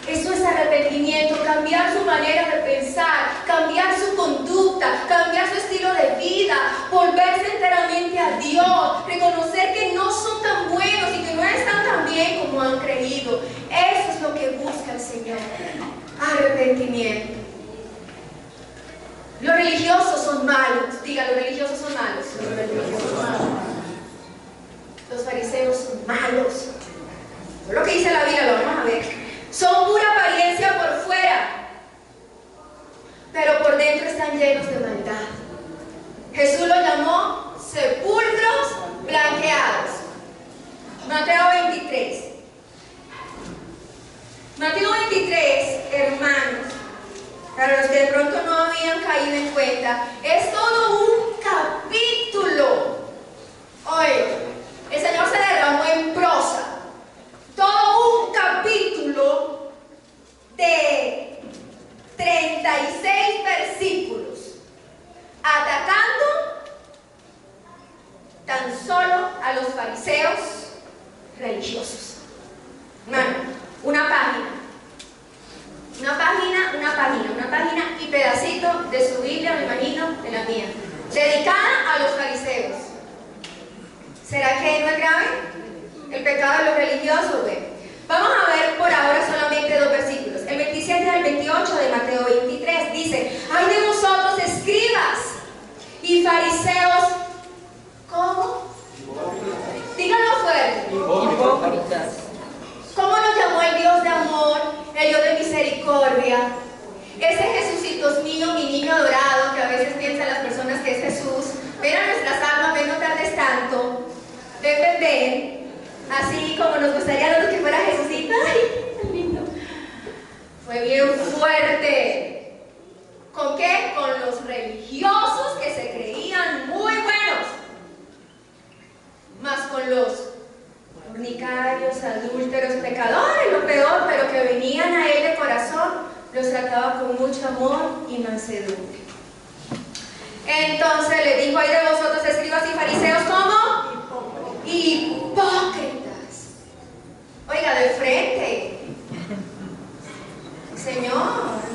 Eso es arrepentimiento, cambiar su manera de pensar, cambiar su conducta, cambiar su estilo de vida, volverse enteramente a Dios, reconocer que no son tan buenos y que no están tan bien como han creído. Eso es lo que busca el Señor, arrepentimiento. Los religiosos son malos. Diga, los religiosos son malos. Los religiosos son malos. Los fariseos son malos. Eso es lo que dice la Biblia, lo vamos a ver. Son pura apariencia por fuera, pero por dentro están llenos de maldad. Jesús los llamó sepulcros blanqueados. Mateo 23. Mateo 23, hermanos, para los que de pronto no habían caído en cuenta, es todo un capítulo. Oye, el Señor se derramó en prosa. Todo un capítulo de 36 versículos, atacando tan solo a los fariseos religiosos. Hermano, una página y pedacito de su Biblia, me imagino, de la mía, dedicada a los fariseos. ¿Será que no es grave el pecado de los religiosos? Bueno, vamos a ver por ahora solamente dos versículos. El 27 al 28 de Mateo 23 dice: ¡ay de vosotros, escribas y fariseos! ¿Cómo? en Belén, así como nos gustaría a nosotros que fuera Jesucito. ¡Ay, qué lindo! Fue bien fuerte. ¿Con qué? Con los religiosos que se creían muy buenos, más con los fornicarios, adúlteros, pecadores, lo peor, pero que venían a él de corazón, los trataba con mucho amor y mansedumbre. Entonces le dijo: ay de vosotros, escribas y fariseos, ¿cómo? Hipócritas. Oiga, de frente. El Señor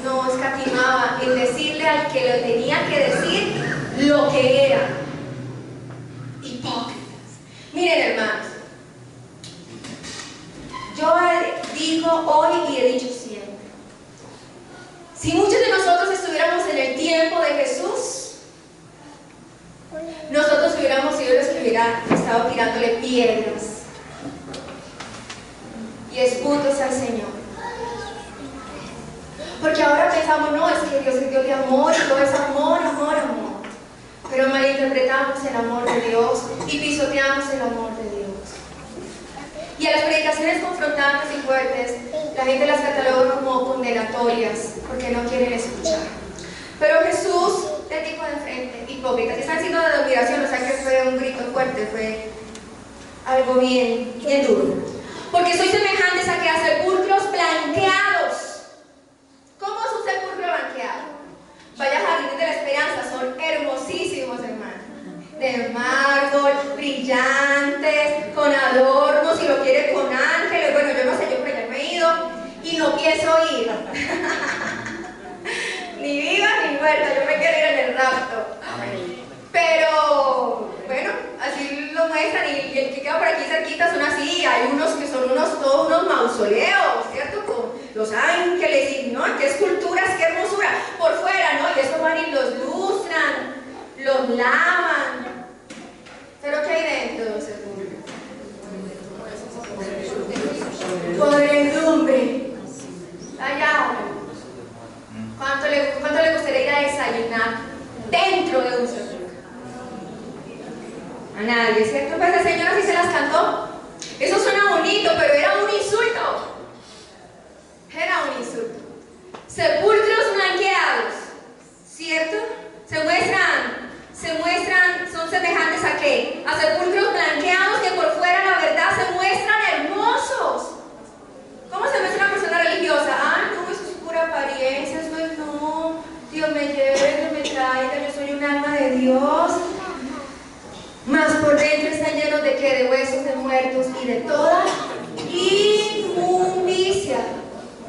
no escatimaba en decirle al que lo tenía que decir lo que era. Hipócritas. Miren, hermanos, yo digo hoy y he dicho siempre, si muchos de nosotros estuviéramos en el tiempo de Jesús, nosotros hubiéramos sido los que hubieran estado tirándole piedras y esputos al Señor. Porque ahora pensamos, no, es que Dios es Dios de amor y todo es amor, amor, amor. Pero malinterpretamos el amor de Dios y pisoteamos el amor de Dios. Y a las predicaciones confrontantes y fuertes, la gente las cataloga como condenatorias, porque no quieren escuchar. Pero Jesús les dijo de frente: hipócritas. Y están siendo de admiración, o sea que fue un grito fuerte, fue algo bien duro. Porque sois semejantes a que a sepulcros blanqueados. ¿Cómo es un sepulcro blanqueado? Vaya jardines de la esperanza, son hermosísimos, hermanos. De mármol, brillantes, con adornos, si lo quiere con ángeles. Bueno, yo no sé, yo por allá me he ido y no pienso ir. Ni viva ni muerta, yo me quiero ir en el rapto. Pero, bueno, así lo muestran, y el que queda por aquí cerquita son así. Hay unos que son todos unos mausoleos, ¿cierto? Con los ángeles, y ¿no? Qué esculturas, qué hermosura. Por fuera, ¿no? Y eso van y los lustran, los lavan. ¿Pero qué hay dentro de ese sepulcro? Podredumbre. Allá. ¿Cuánto le gustaría ir a desayunar dentro de un sepulcro? A nadie, ¿cierto? Pues la señora sí se las cantó. Eso suena bonito, pero era un insulto. Era un insulto. Sepulcros blanqueados, ¿cierto? Se muestran, son semejantes ¿a qué? A sepulcros blanqueados que por fuera, la verdad, se muestran hermosos. ¿Cómo se muestra una persona religiosa? Ah, no, eso es pura apariencia, eso es no. Dios me lleve, Dios me traiga, yo soy un alma de Dios. Mas por dentro están llenos de ¿qué? De huesos de muertos y de toda inmundicia.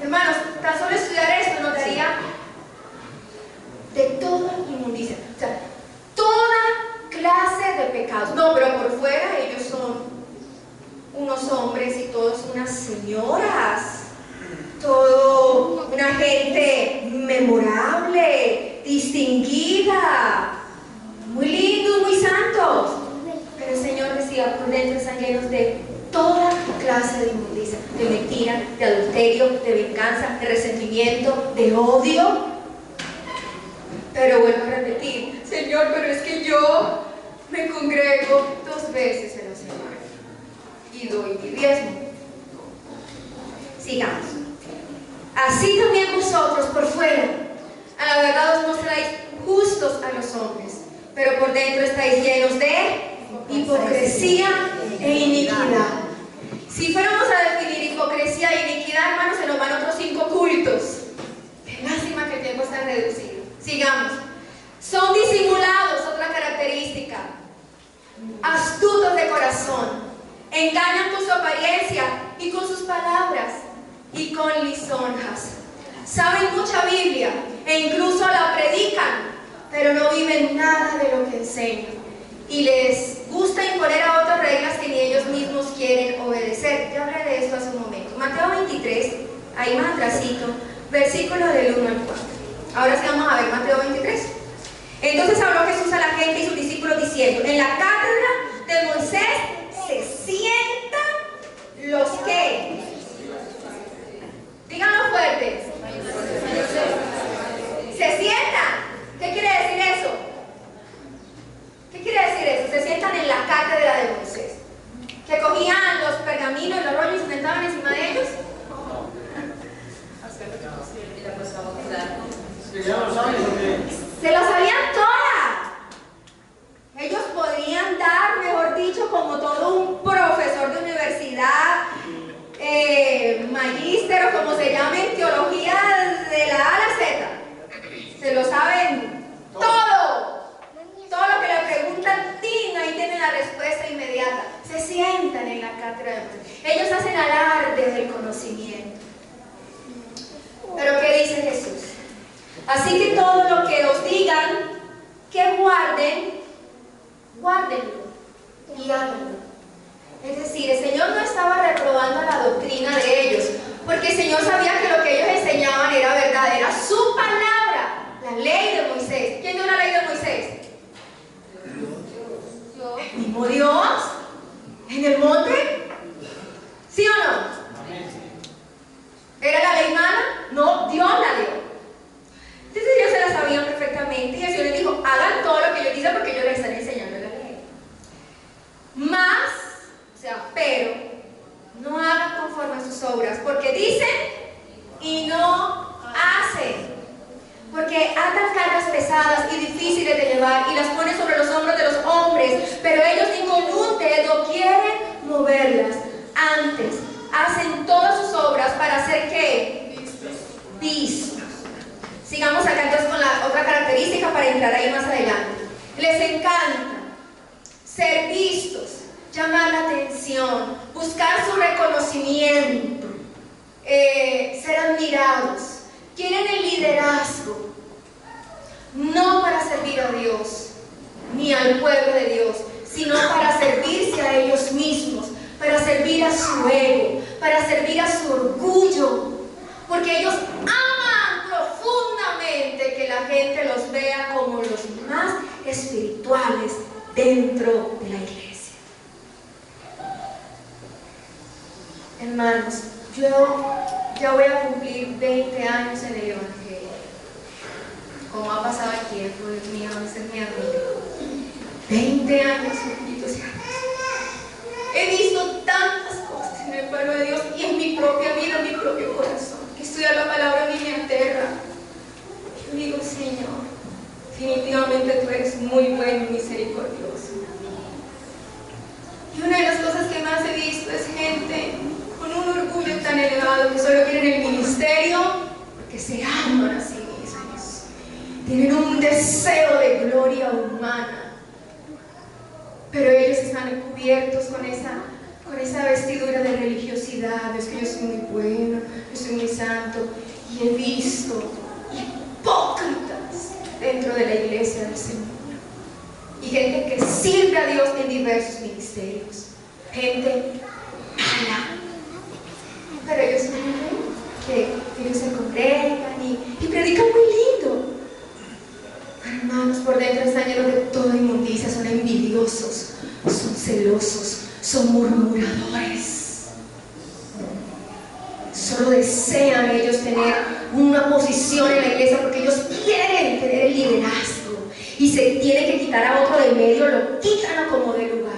Hermanos, tan solo estudiar esto nos daría de toda inmundicia. O sea, toda clase de pecados. No, pero por fuera ellos son unos hombres y todos unas señoras. Todo una gente memorable, distinguida, muy lindos, muy santos. Pero el Señor decía, por dentro están llenos de toda clase de inmundicia, de mentira, de adulterio, de venganza, de resentimiento, de odio. Pero vuelvo a repetir, Señor, pero es que yo me congrego 2 veces en la semana y doy mi diezmo. Sigamos. Así también vosotros por fuera, a la verdad os mostráis justos a los hombres, pero por dentro estáis llenos de hipocresía e iniquidad. Si fuéramos a definir hipocresía e iniquidad, hermanos, se nos van otros 5 cultos. Qué lástima que el tiempo está reducido. Sigamos. Son disimulados, otra característica. Astutos de corazón. Engañan con su apariencia y con sus palabras y con lisonjas. Saben mucha Biblia e incluso la predican, pero no viven nada de lo que enseñan. Y les gusta imponer a otros reglas que ni ellos mismos quieren obedecer. Ya hablé de esto hace un momento. Mateo 23, ahí más atrásito, versículo del 1 al 4. Ahora sí vamos a ver Mateo 23. Entonces habló Jesús a la gente y sus discípulos diciendo: en la cátedra de Moisés se sientan los que... Díganlo fuerte. Se sientan. ¿Qué quiere decir eso? ¿Qué quiere decir eso? Se sientan en la cátedra de Moisés. teatro. Ellos hacen alarde del conocimiento. Pero ¿qué dice Jesús? Así que todo lo que os digan que guarden, guárdenlo y háganlo. Es decir, el Señor no estaba reprobando la doctrina de ellos, porque el Señor sabía que lo que ellos enseñaban era verdad, era su palabra, la ley de Moisés. ¿Quién dio la ley de Moisés? Dios. ¿El mismo Dios? ¿En el monte? ¿Sí o no? ¿Era la ley mala? No, Dios la dio. Entonces ellos se la sabían perfectamente y el Señor les dijo, hagan todo lo que yo diga porque ellos les están enseñando la ley. Más, pero no hagan conforme a sus obras, porque dicen y no hacen. Porque atan cargas pesadas y difíciles de llevar y las ponen sobre los hombros de los hombres, pero ellos ni con un dedo quieren moverlas. Antes, hacen todas sus obras para hacer ¿qué? Vistos. Sigamos acá entonces con la otra característica para entrar ahí más adelante. Les encanta ser vistos, llamar la atención, buscar su reconocimiento, ser admirados. Quieren el liderazgo, no para servir a Dios ni al pueblo de Dios, sino para servirse a ellos mismos, para servir a su ego, para servir a su orgullo, porque ellos aman profundamente que la gente los vea como los más espirituales dentro de la iglesia. Hermanos, yo ya voy a cumplir 20 años en el Evangelio. Como ha pasado el tiempo, Dios mío, a veces me admiro. 20 años, benditos sean. He visto tantas cosas en el pueblo de Dios y en mi propia vida, en mi propio corazón, que estudiar la palabra a mí me aterra. Yo digo, Señor, definitivamente tú eres muy bueno y misericordioso. Y una de las cosas que más he visto es gente con un orgullo tan elevado que solo quieren el ministerio porque se aman a sí mismos. Tienen un deseo de gloria humana, pero ellos están cubiertos con esa vestidura de religiosidad. Es que yo soy muy bueno, yo soy muy santo. Y he visto hipócritas dentro de la iglesia del Señor. Y gente que sirve a Dios en diversos ministerios. Gente mala. Pero ellos son muy buenos, que ellos se congregan y predican muy lindo. Hermanos, por dentro están llenos de toda inmundicia, son envidiosos, son celosos, son murmuradores. Solo desean ellos tener una posición en la iglesia porque ellos quieren tener el liderazgo y se tiene que quitar a otro de medio, lo quitan a como de lugar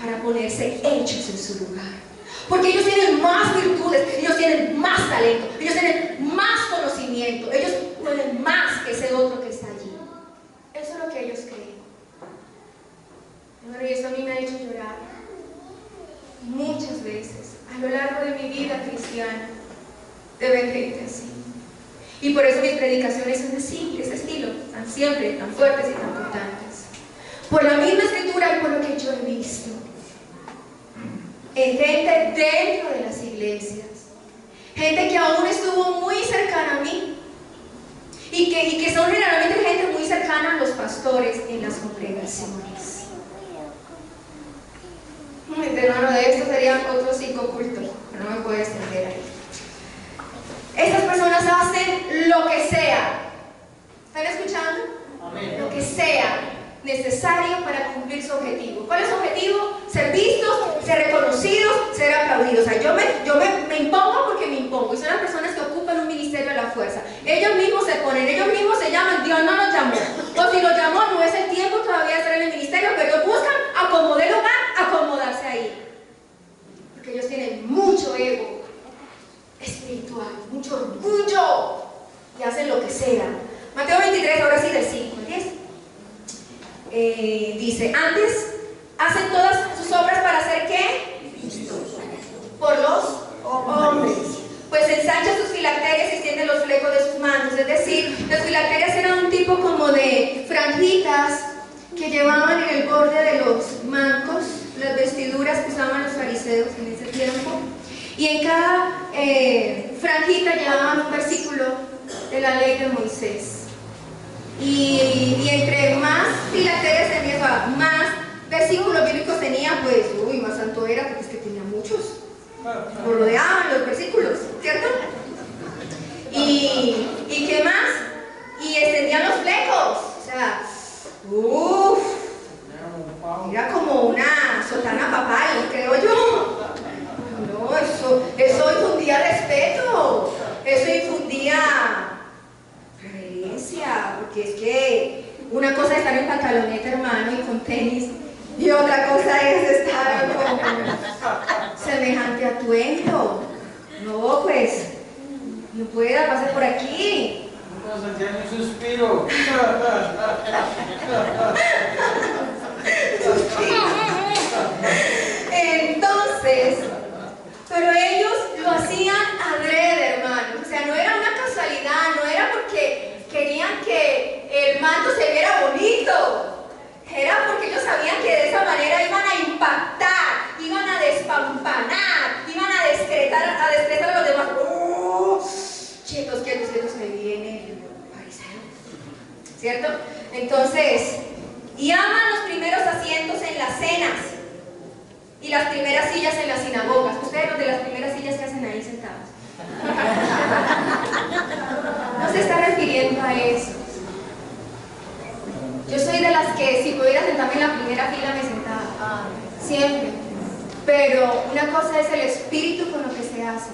para ponerse hechos en su lugar. Porque ellos tienen más virtudes, ellos tienen más talento, ellos tienen más conocimiento, ellos pueden más que ese otro que está allí. Eso es lo que ellos creen. Bueno, y eso a mí me ha hecho llorar muchas veces a lo largo de mi vida cristiana de ver gente así. Y por eso mis predicaciones son así, de ese estilo, tan siempre, tan fuertes y tan importantes. Por la misma escritura y por lo que yo he visto en gente dentro de las iglesias, gente que aún estuvo muy cercana a mí y que son generalmente gente muy cercana a los pastores en las congregaciones. Hermano, de esto serían otros 5 cultos, pero no me puedo extender ahí. Estas personas hacen lo que sea. ¿Están escuchando? Amén. Lo que sea necesario para cumplir su objetivo. ¿Cuál es su objetivo? Ser vistos, ser reconocidos, ser aplaudidos. O sea, yo me impongo porque me impongo. Y son las personas que ocupan un ministerio a la fuerza. Ellos mismos se ponen, ellos mismos se llaman. Dios no los llamó. O si los llamó, no es el tiempo todavía de estar en el ministerio, pero ellos buscan acomodar el hogar, acomodarse ahí. Porque ellos tienen mucho ego espiritual, mucho orgullo y hacen lo que sea. Mateo 23, ahora sí del 5 al 10. Dice, antes hacen todas sus obras para hacer ¿qué? Por los hombres. Pues ensancha sus filacterias y extiende los flecos de sus mantos. Es decir, las filacterias eran un tipo como de franjitas que llevaban en el borde de los mancos las vestiduras que usaban los fariseos en ese tiempo, y en cada franjita llevaban un versículo de la ley de Moisés. Y entre más filateles tenía, o sea, más versículos bíblicos tenía, pues, más santo era, porque es que tenía muchos. Lo rodeaban los versículos, ¿cierto? ¿Y qué más? Y extendían los flecos, o sea, era como una sotana papal, creo yo. No, eso infundía respeto, eso infundía reverencia, porque es que una cosa es estar en pantaloneta, hermano, y con tenis, y otra cosa es estar con semejante atuendo. No, pues, no pueda, pase por aquí. Vamos a echar un suspiro. Entonces, pero ellos lo hacían adrede, hermanos. O sea, no era una casualidad, no era porque querían que el manto se viera bonito. Era porque ellos sabían que de esa manera iban a impactar, iban a despampanar, iban a descretar a los demás. Chicos, quietos se viene el fariseo, ¿cierto? Entonces, y aman los primeros asientos en las cenas y las primeras sillas en las sinagogas. Ustedes, los de las primeras sillas que hacen ahí sentados. No se está refiriendo a eso. Yo soy de las que si pudiera sentarme en la primera fila me sentaba, siempre. Pero una cosa es el espíritu con lo que se hace.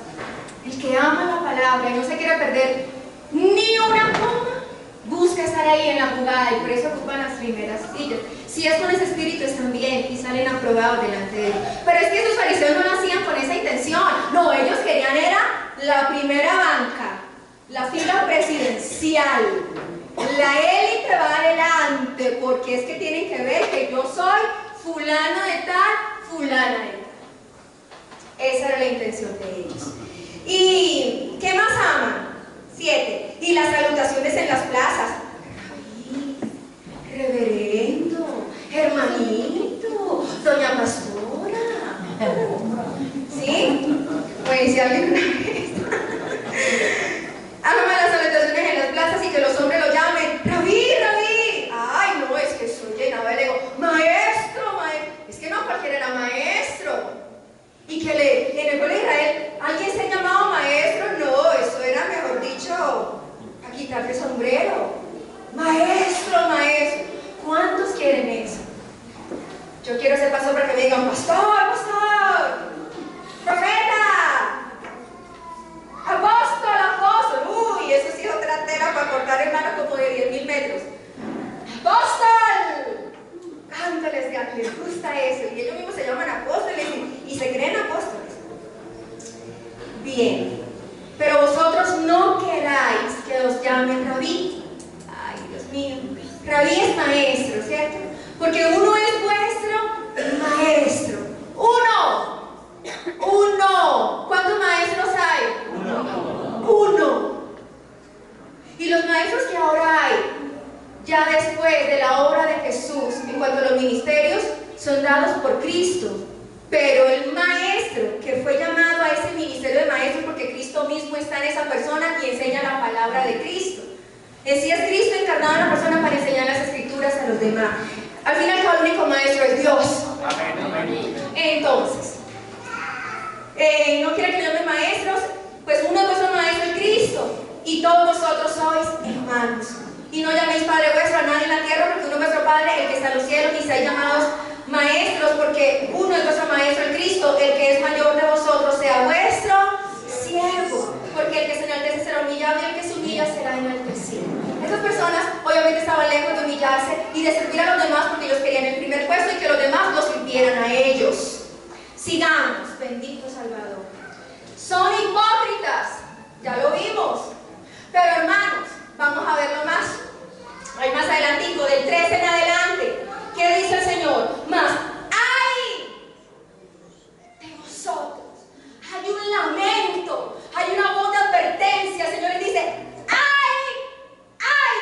El que ama la palabra y no se quiere perder ni una coma, busca estar ahí en la jugada, y por eso ocupan las primeras sillas. Si es con ese espíritu están bien y salen aprobados delante de Dios. Pero es que esos fariseos no lo hacían con esa intención. No, ellos querían era la primera banca, la fila presidencial. La élite va adelante, porque es que tienen que ver que yo soy fulano de tal, fulana de tal. Esa era la intención de ellos. ¿Y qué más aman? 7. Y las salutaciones en las plazas. Reverendo, hermanito, doña pastora. ¿Sí? Pues si alguien una vez aman las salutaciones en las plazas y que los hombres lo llamen Rabí, Rabí. Ay, no, es que soy llenado de ego. Maestro, maestro. Es que no cualquiera era maestro. Y que en el pueblo de Israel alguien se llamaba maestro, no, eso era, mejor dicho, a quitarle sombrero. Maestro, maestro. ¿Cuántos quieren eso? Yo quiero ser pastor para que me digan, pastor, pastor, profeta, apóstol, apóstol. Uy, eso sí es otra tela para cortar, hermano, como de 10.000 metros. Apóstol. Cántales, les gusta eso, y ellos mismos se llaman apóstoles y se creen apóstoles. Bien, pero vosotros no queráis que os llamen rabí. Ay, Dios mío, rabí es maestro, ¿cierto? Porque uno es vuestro maestro. Uno. ¿Cuántos maestros hay? Uno. Y los maestros que ahora hay, ya después de la obra de Jesús, en cuanto a los ministerios, son dados por Cristo. Pero el maestro que fue llamado a ese ministerio de maestro, porque Cristo mismo está en esa persona y enseña la palabra de Cristo. En sí es Cristo encarnado en la persona para enseñar las escrituras a los demás. Al final, el único maestro es Dios. Entonces, ¿no quieren que llamen maestros? Pues uno de vuestros maestros es Cristo, y todos vosotros sois hermanos. Y no llaméis Padre vuestro a nadie en la tierra, porque uno es vuestro Padre, el que está en los cielos, y seáis llamados maestros, porque uno es vuestro maestro, el Cristo. El que es mayor de vosotros sea vuestro siervo, porque el que se enaltece será humillado, y el que se humilla será enaltecido. Estas personas obviamente estaban lejos de humillarse y de servir a los demás, porque ellos querían el primer puesto y que los demás los sirvieran a ellos. Sigamos, bendito Salvador. Son hipócritas, ya lo vimos, pero hermanos, vamos a verlo más. Ahí más adelantico, del 13 en adelante. ¿Qué dice el Señor? Más, ¡ay de vosotros! Hay un lamento, hay una voz de advertencia. El Señor les dice, ¡ay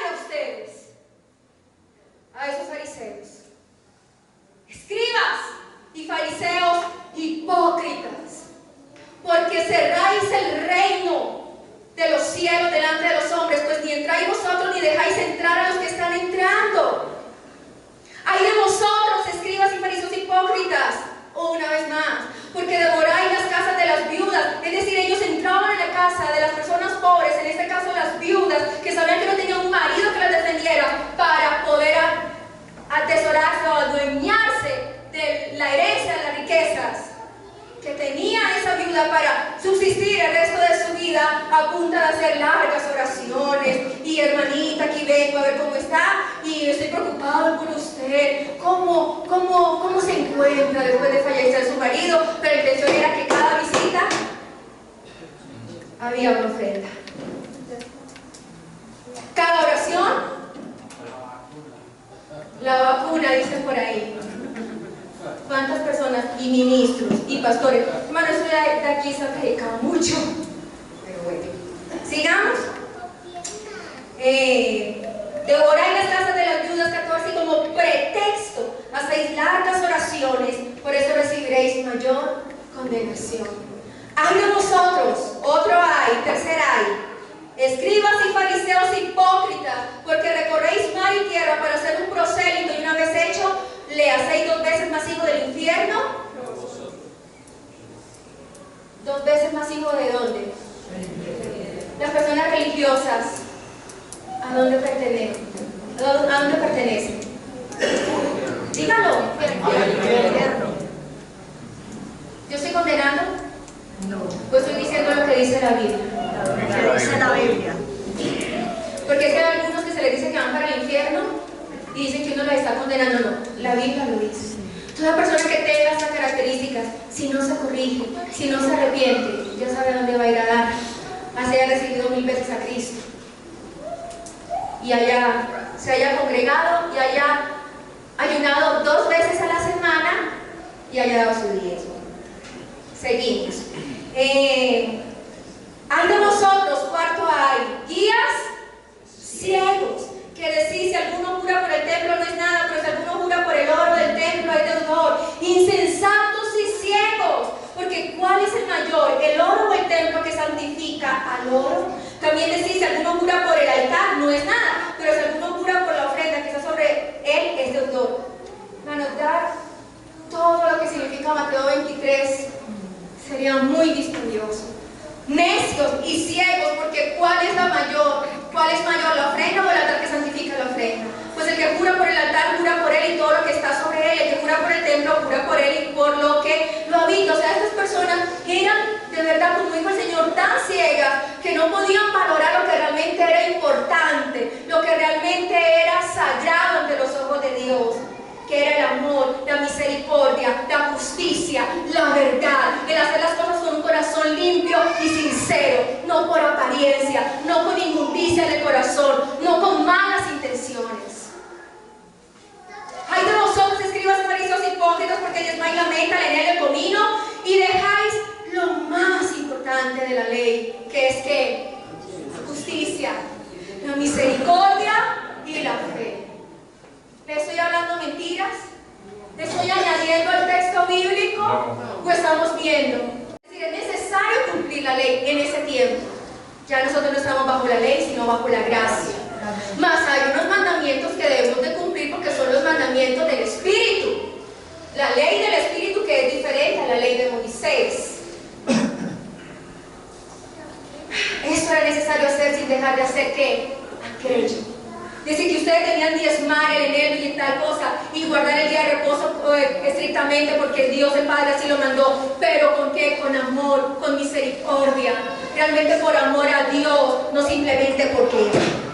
de ustedes! A esos fariseos, escribas y fariseos vengo a ver cómo está y estoy preocupado por usted. ¿Cómo se encuentra después de fallecer su marido? Pero la intención era que cada visita había una ofrenda. Cada oración, la vacuna, dicen por ahí. ¿Cuántas personas? Y ministros, y pastores. Hermano, eso de aquí se ha predicado mucho. Pero bueno, sigamos. Devoráis las casas de las viudas, 14, como pretexto hacéis largas oraciones, por eso recibiréis mayor condenación. Hay de vosotros, otro hay, tercer hay, escribas y fariseos hipócritas, porque recorréis mar y tierra para ser un prosélito, y una vez hecho, le hacéis 2 veces más hijo del infierno. 2 veces más hijo de dónde? Las personas religiosas, ¿a dónde pertenecen? ¿A dónde pertenecen? Dígalo. ¿Yo estoy condenando? No. Pues estoy diciendo lo que dice la Biblia. Lo que dice la Biblia. Porque es que hay algunos que se les dice que van para el infierno y dicen que uno los está condenando. No, la Biblia lo dice. Toda persona que tenga estas características, si no se corrige, si no se arrepiente, ya sabe dónde va a ir a dar. Así haya recibido 1000 veces a Cristo y se haya congregado y haya ayunado 2 veces a la semana y haya dado su diezmo. Seguimos. Hay de vosotros, cuarto hay, guías ciegos, que decís, si alguno jura por el templo no es nada, pero si alguno jura por el oro del templo hay deudor. Insensatos y ciegos, porque ¿cuál es el mayor, el oro o el templo que santifica al oro? También decís, si alguno jura por el altar no es nada, pero si alguno jura por la ofrenda que está sobre él es deudor. Anotar todo lo que significa Mateo 23 sería muy dispendioso. Necios y ciegos, porque ¿cuál es la mayor? ¿Cuál es mayor, la ofrenda o el altar que santifica la ofrenda? Pues el que jura por el altar, jura por él y todo lo que está sobre él. El que jura por el templo, jura por él y por lo que lo habita. O sea, estas personas eran de verdad, como dijo el Señor, tan ciegas que no podían valorar lo que realmente era importante, lo que realmente era sagrado ante los ojos de Dios, que era el amor, la misericordia, la justicia, la verdad, el hacer las cosas con un corazón limpio y sincero, no por apariencia, no con inmundicia de corazón, no con malas intenciones. Hay de vosotros, escribas y fariseos hipócritas, porque diezmáis la menta, la harina y el comino, y dejáis lo más importante de la ley, que es que justicia, la misericordia y la fe. ¿Le estoy hablando mentiras? ¿Le estoy añadiendo al texto bíblico? ¿O estamos viendo? Es decir, es necesario cumplir la ley en ese tiempo. Ya nosotros no estamos bajo la ley, sino bajo la gracia. Mas hay unos mandamientos que debemos de cumplir porque son los mandamientos del Espíritu. La ley del Espíritu, que es diferente a la ley de Moisés. Eso era necesario hacer sin dejar de hacer ¿qué? Aquello. Dice que ustedes debían diezmar el enero y tal cosa y guardar el día de reposo estrictamente porque Dios el Padre así lo mandó. Pero ¿con qué? Con amor, con misericordia. Realmente por amor a Dios, no simplemente porque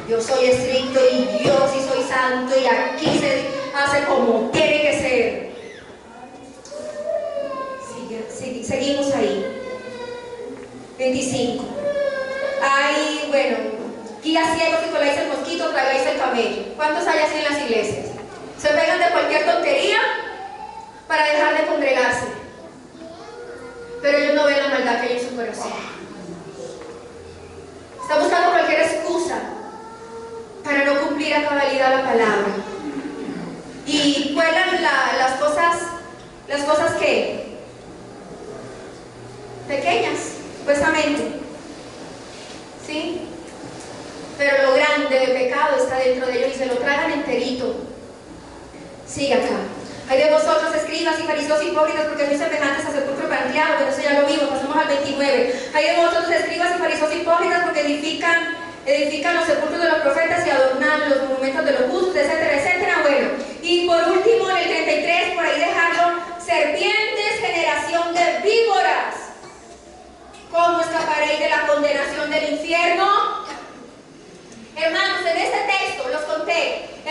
yo soy estricto y Dios y soy santo y aquí se hace como tiene que ser. Seguimos ahí. 25. Ahí, bueno, guías ciegos y coláis el mosquito, tragáis el camello. ¿Cuántos hay así en las iglesias? Se pegan de cualquier tontería para dejar de congregarse. Pero ellos no ven la maldad que hay en su corazón. Está buscando cualquier excusa para no cumplir a cabalidad la palabra. Y cuelan las cosas que pequeñas, supuestamente, ¿sí? Pero lo grande de pecado está dentro de ellos y se lo tragan enterito. Sigue acá. Hay de vosotros, escribas y fariseos hipócritas, porque sois semejantes a sepulcro planteado, pero eso ya lo vimos, pasamos al 29. Hay de vosotros, escribas y fariseos hipócritas, porque edifican los sepulcros de los profetas y adornan los monumentos de los justos, etcétera, etcétera. Bueno, y por último, en el 33, por ahí dejarlo, serpientes, generación de víboras. ¿Cómo escaparéis de la condenación del infierno? Hermanos, en este texto, los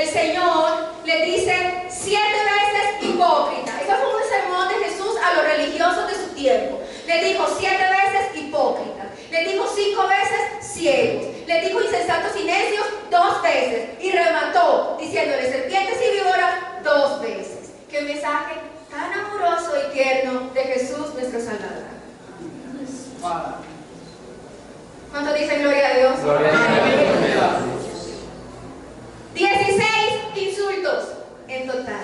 el Señor les dice 7 veces hipócrita. Ese fue un sermón de Jesús a los religiosos de su tiempo. Les dijo 7 veces hipócritas. Les dijo 5 veces ciegos. Les dijo insensatos y necios 2 veces. Y remató diciéndole serpientes y víboras 2 veces. Qué mensaje tan amoroso y tierno de Jesús nuestro Salvador. ¿Cuántos dicen gloria a Dios? Gloria a Dios. 16 insultos en total.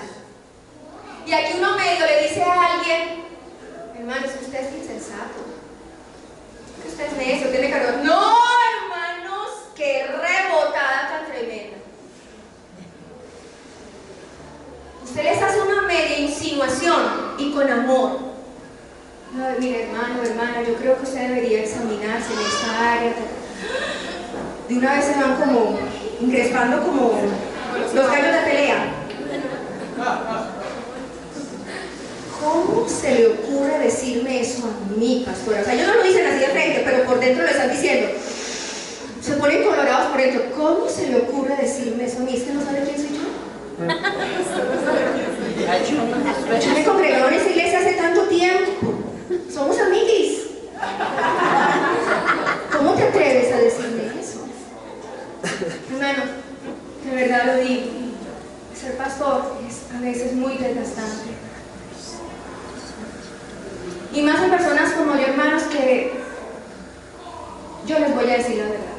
Y aquí uno medio le dice a alguien, hermano, es que usted es insensato, es que usted es necio, tiene calor. No, hermanos, qué rebotada tan tremenda. Usted les hace una media insinuación y con amor. No, mire, hermano, hermana, yo creo que usted debería examinarse en esta área. De una vez se van como encrespando como los gallos de pelea. ¿Cómo se le ocurre decirme eso a mí, pastora? O sea, ellos no lo dicen así de frente, pero por dentro lo están diciendo. Se ponen colorados por dentro. ¿Cómo se le ocurre decirme eso a mí? ¿Es que no sabe quién soy yo? Yo me congregaron en esa iglesia hace tanto tiempo. Somos amiguis. ¿Cómo te atreves a decirme eso? Hermano, de verdad lo digo. Ser pastor es a veces muy desgastante. Y más en personas como yo, hermanos, que yo les voy a decir la verdad.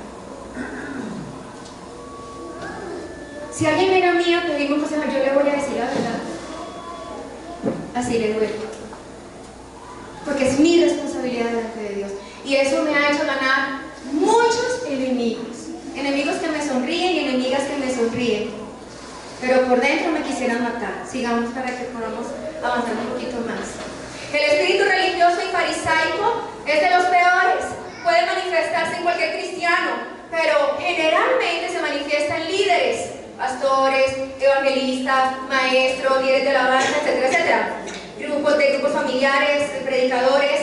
Si alguien viene a mí a pedirme un consejo, yo le voy a decir la verdad. Así le duele. Porque es mi responsabilidad delante de Dios. Y eso me ha hecho ganar muchos enemigos. Enemigos que me sonríen y enemigas que me sonríen. Pero por dentro me quisieran matar. Sigamos para que podamos avanzar un poquito más. El espíritu religioso y farisaico es de los peores. Puede manifestarse en cualquier cristiano, pero generalmente se manifiesta en líderes, pastores, evangelistas, maestros, líderes de alabanza, etcétera, etcétera. Grupos familiares, predicadores,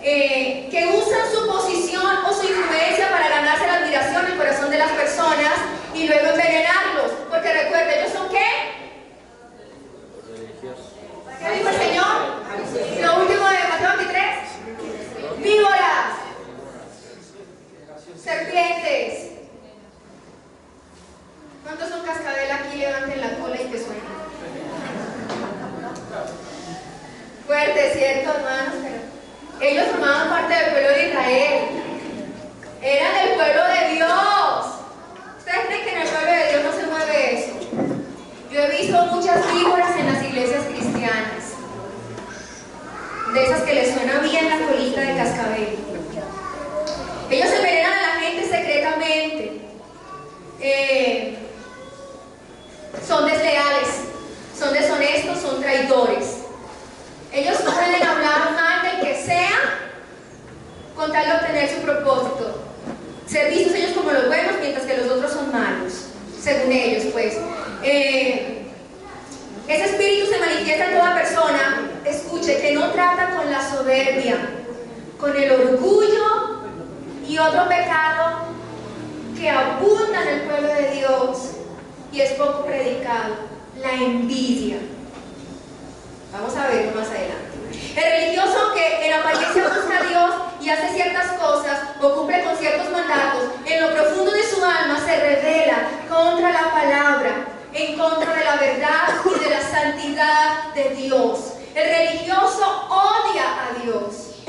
que usan su posición o su influencia para ganarse la admiración y el corazón de las personas y luego envenenarlos. Porque recuerden, ¿ellos son qué? ¿Qué dijo el Señor? Lo último de Mateo 23. Víboras, serpientes. ¿Cuántos son cascabel aquí? Levanten la cola y que suenen. Fuerte, ¿cierto, hermanos? Pero ellos formaban parte del pueblo de Israel. Eran del pueblo de Dios. ¿Ustedes creen que en el pueblo de Dios no se mueve eso? Yo he visto muchas víboras en las iglesias cristianas. De esas que les suena bien la colita de cascabel. Ellos envenenan a la gente secretamente. Son desleales, son deshonestos, son traidores. Ellos pueden hablar mal del que sea con tal de obtener su propósito. Ser vistos ellos como los buenos mientras que los otros son malos, según ellos, pues. Ese espíritu se manifiesta en toda persona, escuche, que no trata con la soberbia, con el orgullo y otro pecado que abunda en el pueblo de Dios y es poco predicado, la envidia. Vamos a verlo más adelante. El religioso que en apariencia busca a Dios y hace ciertas cosas o cumple con ciertos mandatos, en lo profundo de su alma se revela contra la palabra, en contra de la verdad y de la santidad de Dios. El religioso odia a Dios.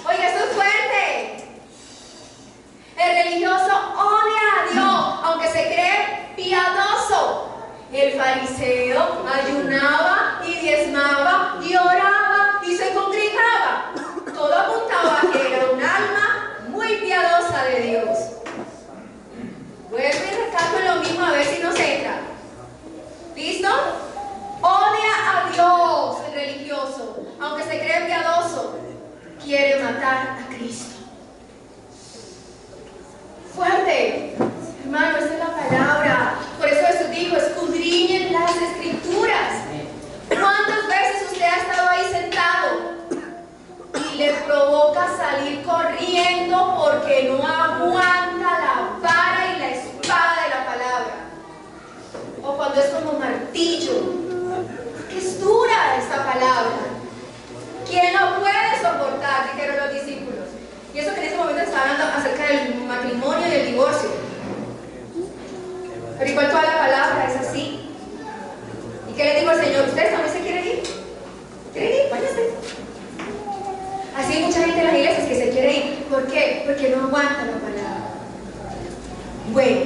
Oiga, esto es fuerte. El religioso odia a Dios, aunque se cree piadoso. El fariseo ayunaba y diezmaba y oraba y se congregaba. Todo apuntaba a que era un alma muy piadosa de Dios. Vuelvo y recalco en lo mismo a ver si nos entra. ¿Listo? Odia a Dios el religioso, aunque se cree piadoso, quiere matar a Cristo. Fuerte, hermano, esa es la palabra. Por eso Jesús dijo, escudriñen las escrituras. ¿Cuántas veces usted ha estado ahí sentado y le provoca salir corriendo porque no aguanta la vara y la espada de la palabra? O o cuando es como martillo. Que es dura esta palabra. ¿Quién lo puede soportar? Dijeron los discípulos. Y eso que en ese momento está hablando acerca del matrimonio y el divorcio. Pero igual toda la palabra es así. ¿Y qué le digo al Señor? ¿Ustedes también se quieren ir? ¿Quieren ir? Váyanse. Así hay mucha gente en las iglesias que se quiere ir. ¿Por qué? Porque no aguanta la palabra. Bueno,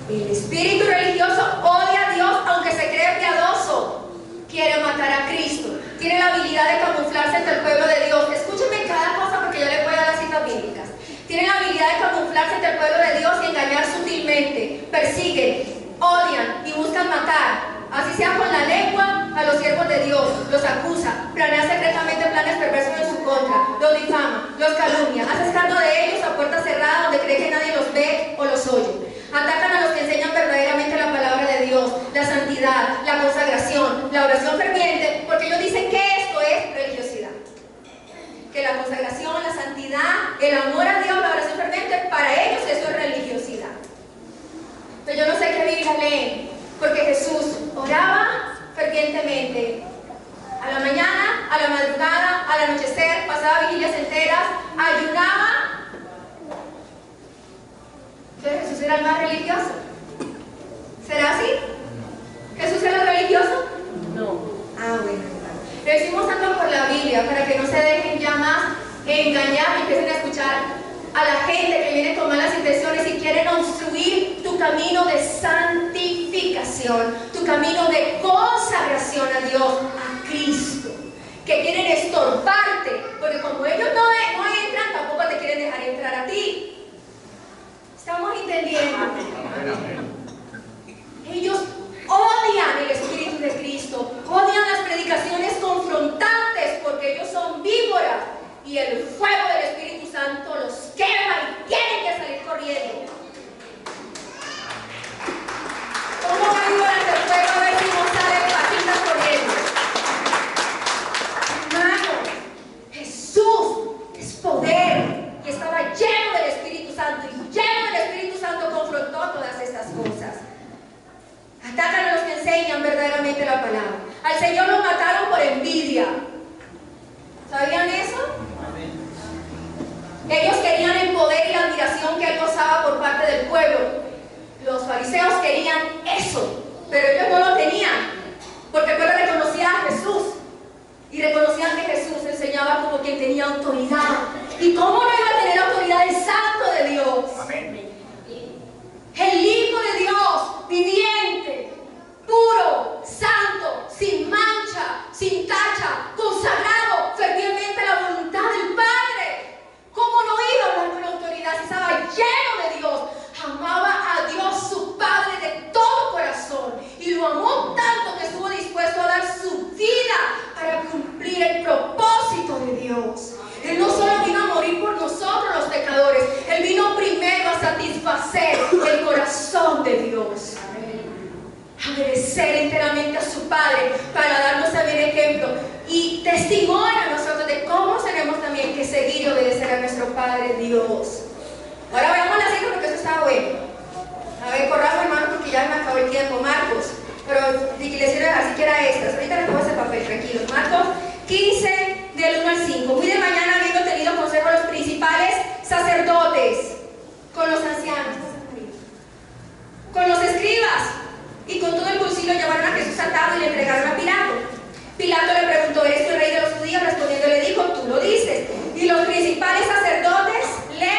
el espíritu religioso odia a Dios aunque se cree piadoso. Quiere matar a Cristo. Tiene la habilidad de camuflarse entre el pueblo de Dios. Escúchenme cada cosa porque yo les voy a dar las citas bíblicas. Tiene la habilidad de camuflarse entre el pueblo de Dios y engañar sutilmente. Persiguen, odian y buscan matar. Así sea con la lengua a los siervos de Dios. Los acusa, planea secretamente planes perversos en su contra. Los difama, los calumnia. Hace escarnio de ellos a puerta cerrada donde cree que nadie los ve o los oye. Atacan a los que enseñan verdaderamente la palabra de Dios, la santidad, la consagración, la oración ferviente, porque ellos dicen que esto es religiosidad. Que la consagración, la santidad, el amor a Dios, la oración ferviente, para ellos eso es religiosidad. Pero yo no sé qué Biblia leen, porque Jesús oraba fervientemente. A la mañana, a la madrugada, al anochecer, pasaba vigilias enteras, ayunaba. Entonces Jesús era el más religioso. ¿Será así? ¿Jesús era religioso? No. Ah, bueno. Le decimos tanto por la Biblia para que no se dejen ya más engañar y empiecen a escuchar a la gente que viene con malas intenciones y quieren obstruir tu camino de santificación, tu camino de consagración a Dios, a Cristo. Que quieren estorbarte, porque como ellos no entran, tampoco te quieren dejar entrar a ti. ¿Estamos entendiendo? Ellos odian el Espíritu de Cristo, odian las predicaciones confrontantes porque ellos son víboras y el fuego del Espíritu Santo los quema y tienen que salir corriendo. ¿Cómo va víboras del fuego a ver si no salen patitas corriendo? Hermano, Jesús es poder y estaba lleno del Espíritu Santo y lleno del Espíritu Santo confrontó todas estas cosas. Atacan a los que enseñan verdaderamente la palabra. Al Señor lo mataron por envidia. ¿Sabían eso? Ellos querían el poder y la admiración que Él gozaba por parte del pueblo. Los fariseos querían eso, pero ellos no lo tenían, porque el pueblo reconocía a Jesús y reconocían que Jesús enseñaba como quien tenía autoridad. ¿Y cómo no iba a tener autoridad el Santo de Dios? Amén. El Hijo de Dios, viviente, puro, santo, sin mancha, sin tacha, consagrado fervientemente a la voluntad del Padre. ¿Cómo no iba a hablar con autoridad si estaba lleno de Dios? Amaba a Dios su Padre de todo corazón y lo amó tanto que estuvo dispuesto a dar su vida para cumplir el propósito de Dios. Él no solo vino a morir por nosotros los pecadores, Él vino primero a satisfacer el corazón de Dios, a obedecer enteramente a su Padre para darnos también ejemplo y testimonio a nosotros de cómo tenemos también que seguir y obedecer a nuestro Padre Dios. Ahora veamos la cita porque eso está bueno. A ver, corramos, hermano, porque ya me acabó el tiempo. Marcos, pero les quiero dejar siquiera estas. Ahorita les pongo ese papel, tranquilos. Marcos 15, del 1 al 5. Muy de mañana, habiendo tenido consejo los principales sacerdotes, con los ancianos, con los escribas y con todo el concilio, llevaron a Jesús atado y le entregaron a Pilato. Pilato le preguntó: ¿eres tú el rey de los judíos? Respondiendo le dijo: tú lo dices. Y los principales sacerdotes le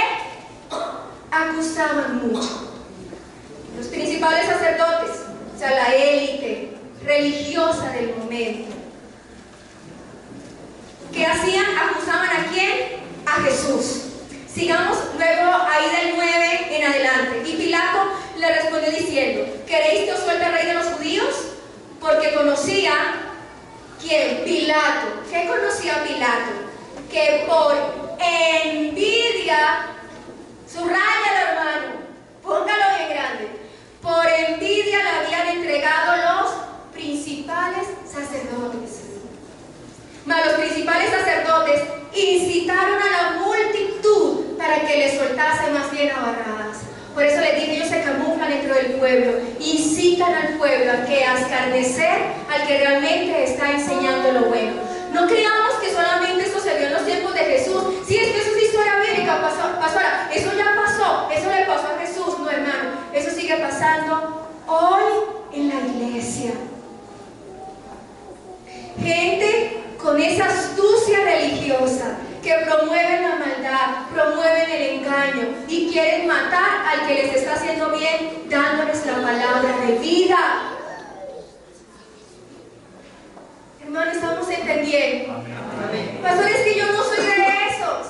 acusaban mucho. Los principales sacerdotes, o sea, la élite religiosa del momento. ¿Qué hacían? Acusaban ¿a quién? A Jesús. Sigamos luego ahí del 9 en adelante. Y Pilato le respondió diciendo: ¿queréis que os suelte el rey de los judíos? Porque conocía, ¿quién? Pilato. ¿Qué conocía Pilato? Que por envidia, subrayalo, hermano, póngalo bien grande, por envidia le habían entregado los principales sacerdotes. Mas los principales sacerdotes incitaron a la multitud para que le soltase más bien a Barrabás. Por eso les dije, ellos se camuflan colocan dentro del pueblo, incitan al pueblo a que a escarnecer al que realmente está enseñando lo bueno. No creamos que solamente esto se vio en los tiempos de Jesús. Sí, es que eso es historia bíblica, pastora. Eso ya pasó, eso le pasó a Jesús. No, hermano, eso sigue pasando hoy en la iglesia. Gente con esa astucia religiosa que promueven la maldad, promueven el engaño y quieren matar al que les está haciendo bien, dándoles la palabra de vida. Hermano, ¿estamos entendiendo? Amén. Pastor, es que yo no soy de esos.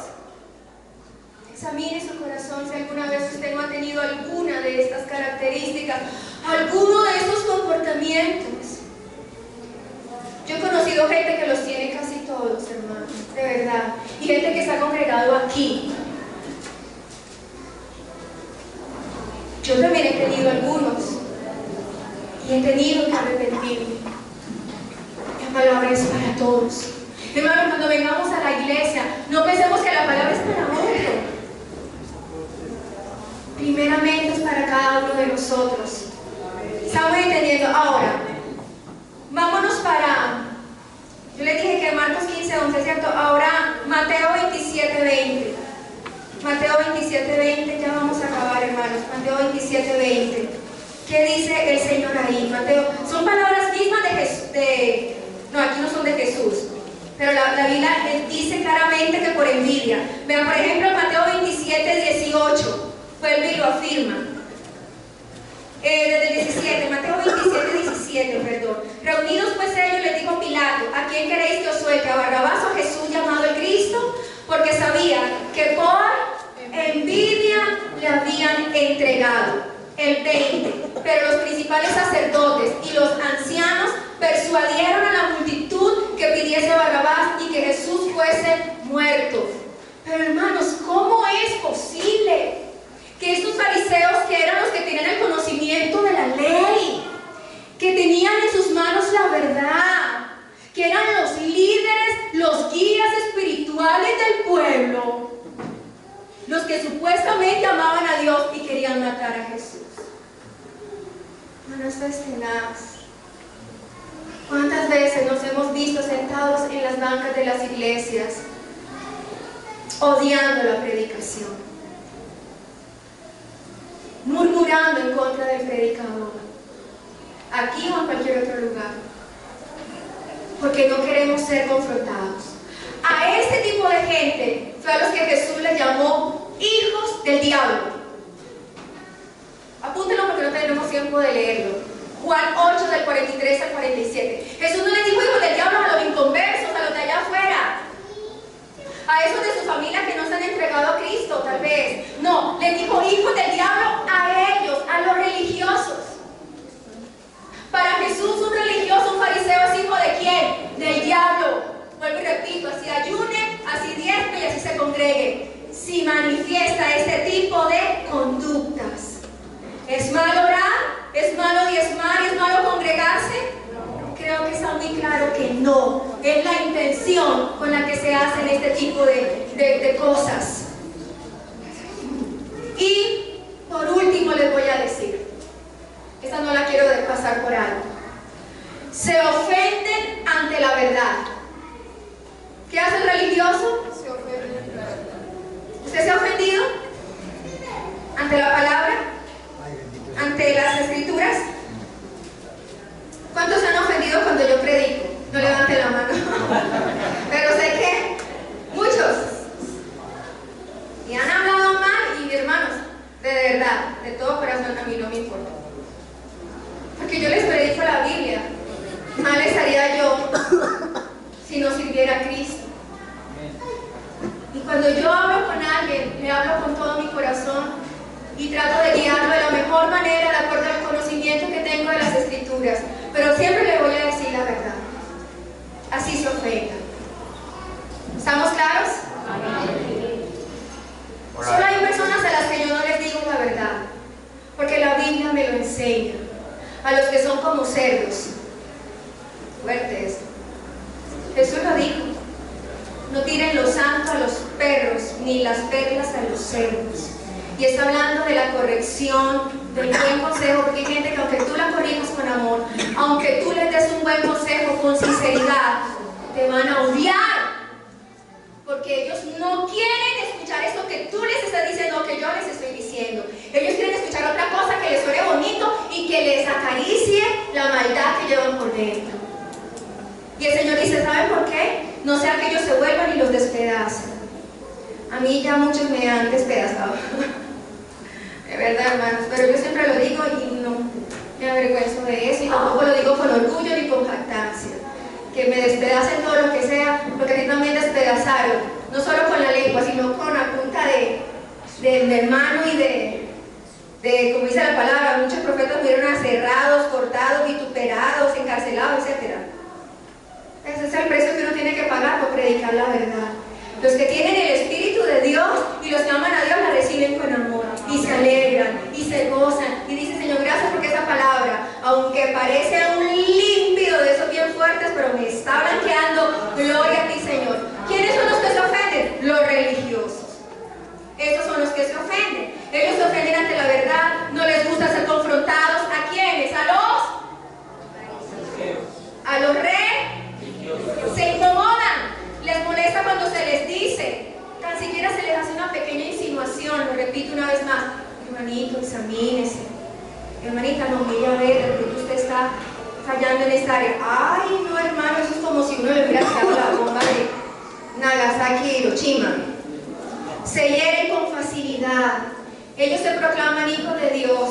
Examine su corazón si alguna vez usted no ha tenido alguna de estas características, alguno de estos comportamientos. Yo he conocido gente que los tiene casi todos, hermanos, de verdad. Y gente que se ha congregado aquí. Yo también he tenido algunos. Y he tenido que arrepentirme. La palabra es para todos. Hermano, cuando vengamos a la iglesia, no pensemos que la palabra es para otro. Primeramente es para cada uno de nosotros. ¿Estamos entendiendo? Ahora, vámonos para... Yo les dije que Marcos 15:11, ¿cierto? Ahora, Mateo 27:20. Mateo 27:20, ya vamos a acabar, hermanos. Mateo 27:20. ¿Qué dice el Señor ahí? Mateo, son palabras mismas de Jesús, no, aquí no son de Jesús, pero la Biblia dice claramente que por envidia. Vean, por ejemplo, Mateo 27:18, vuelve y lo afirma. Desde el 17, Mateo 27:17, perdón. Reunidos pues ellos, les dijo Pilato: ¿a quién queréis que os suelte? ¿A Barrabás o a Jesús llamado el Cristo? Porque sabía que por envidia le habían entregado. El 20. Pero los principales sacerdotes y los ancianos persuadieron a la multitud que pidiese a Barrabás y que Jesús fuese muerto. Pero hermanos, ¿cómo es posible que estos fariseos, que eran los que tenían el conocimiento de la ley, que tenían en sus manos la verdad, que eran los líderes, los guías espirituales del pueblo, los que supuestamente amaban a Dios y querían matar a Jesús? Hermano, esto es tenaz. ¿Cuántas veces nos hemos visto sentados en las bancas de las iglesias, odiando la predicación, murmurando en contra del predicador, aquí o en cualquier otro lugar, porque no queremos ser confrontados? A este tipo de gente fue a los que Jesús les llamó hijos del diablo. Apúntenlo porque no tenemos tiempo de leerlo. Juan 8, del 43 al 47. Jesús no les dijo hijos del diablo a los inconversos, a los de allá afuera, a esos de su familia que no se han entregado a Cristo, tal vez. No, les dijo hijos del diablo a ellos, a los religiosos. Para Jesús, un religioso, un fariseo, ¿es hijo de quién? Del diablo. Vuelvo y repito: así ayune, así diezme y así se congregue, si manifiesta este tipo de conductas. ¿Es malo orar? ¿Es malo diezmar? ¿Es malo congregarse? Creo que está muy claro que no. Es la intención con la que se hacen este tipo de cosas. Y por último les voy a decir, esta no la quiero pasar por alto: se ofenden ante la verdad. ¿Qué hace el religioso? Se ofende. ¿Usted se ha ofendido ante la palabra? ¿Ante las escrituras? ¿Cuántos se han ofendido cuando yo predico? No levante la mano. Pero sé que muchos. Y han hablado mal, y hermanos, de verdad, de todo corazón, a mí no me importa. Porque yo les predico la Biblia. Mal estaría yo si no sirviera a Cristo. Y cuando yo hablo con alguien, le hablo con todo mi corazón y trato de guiarlo de la mejor manera, de acuerdo al conocimiento que tengo de las escrituras. Pero siempre le voy a decir la verdad. Así se ofenda. ¿Estamos claros? Amén. Solo hay personas a las que yo no les digo la verdad, porque la Biblia me lo enseña. A los que son como cerdos. Fuerte eso. Jesús lo dijo: no tiren lo santo a los perros, ni las perlas a los cerdos. Y está hablando de la corrección del buen consejo, porque hay gente que aunque tú la corrijas con amor, aunque tú les des un buen consejo con sinceridad, te van a odiar. Porque ellos no quieren escuchar esto que tú les estás diciendo o que yo les estoy diciendo. Ellos quieren escuchar otra cosa que les suene bonito y que les acaricie la maldad que llevan por dentro. Y el Señor dice, ¿saben por qué? No sea que ellos se vuelvan y los despedacen. A mí ya muchos me han despedazado. De verdad, hermanos. Pero yo siempre lo digo y no me avergüenzo de eso. Y tampoco lo digo con orgullo ni con jactancia. Que me despedacen todo lo que sea, porque a mí también despedazaron, no solo con la lengua, sino con la punta de mano y de, como dice la palabra, muchos profetas murieron aserrados, cortados, vituperados, encarcelados, etc. Ese es el precio que uno tiene que pagar por predicar la verdad. Los que tienen el Espíritu de Dios y los que aman a Dios la reciben con amor y se alegran y se gozan y dicen, Señor, gracias porque esa palabra, aunque parece un límpido de esos bien fuertes, pero me está blanqueando, gloria a ti, Señor. ¿Quiénes son los que se ofenden? Los religiosos. Esos son los que se ofenden. Ellos se ofenden ante la verdad, no les gusta ser confrontados. ¿A quiénes? A los religiosos. Se incomodan. Les molesta cuando se les dice, tan siquiera se les hace una pequeña insinuación, lo repito una vez más, hermanito, examínese, hermanita, no mire a ver, de repente usted está fallando en esta área. Ay, no, hermano, eso es como si uno le hubiera tirado la bomba de Nagasaki y Hiroshima. Se hieren con facilidad, ellos se proclaman hijos de Dios,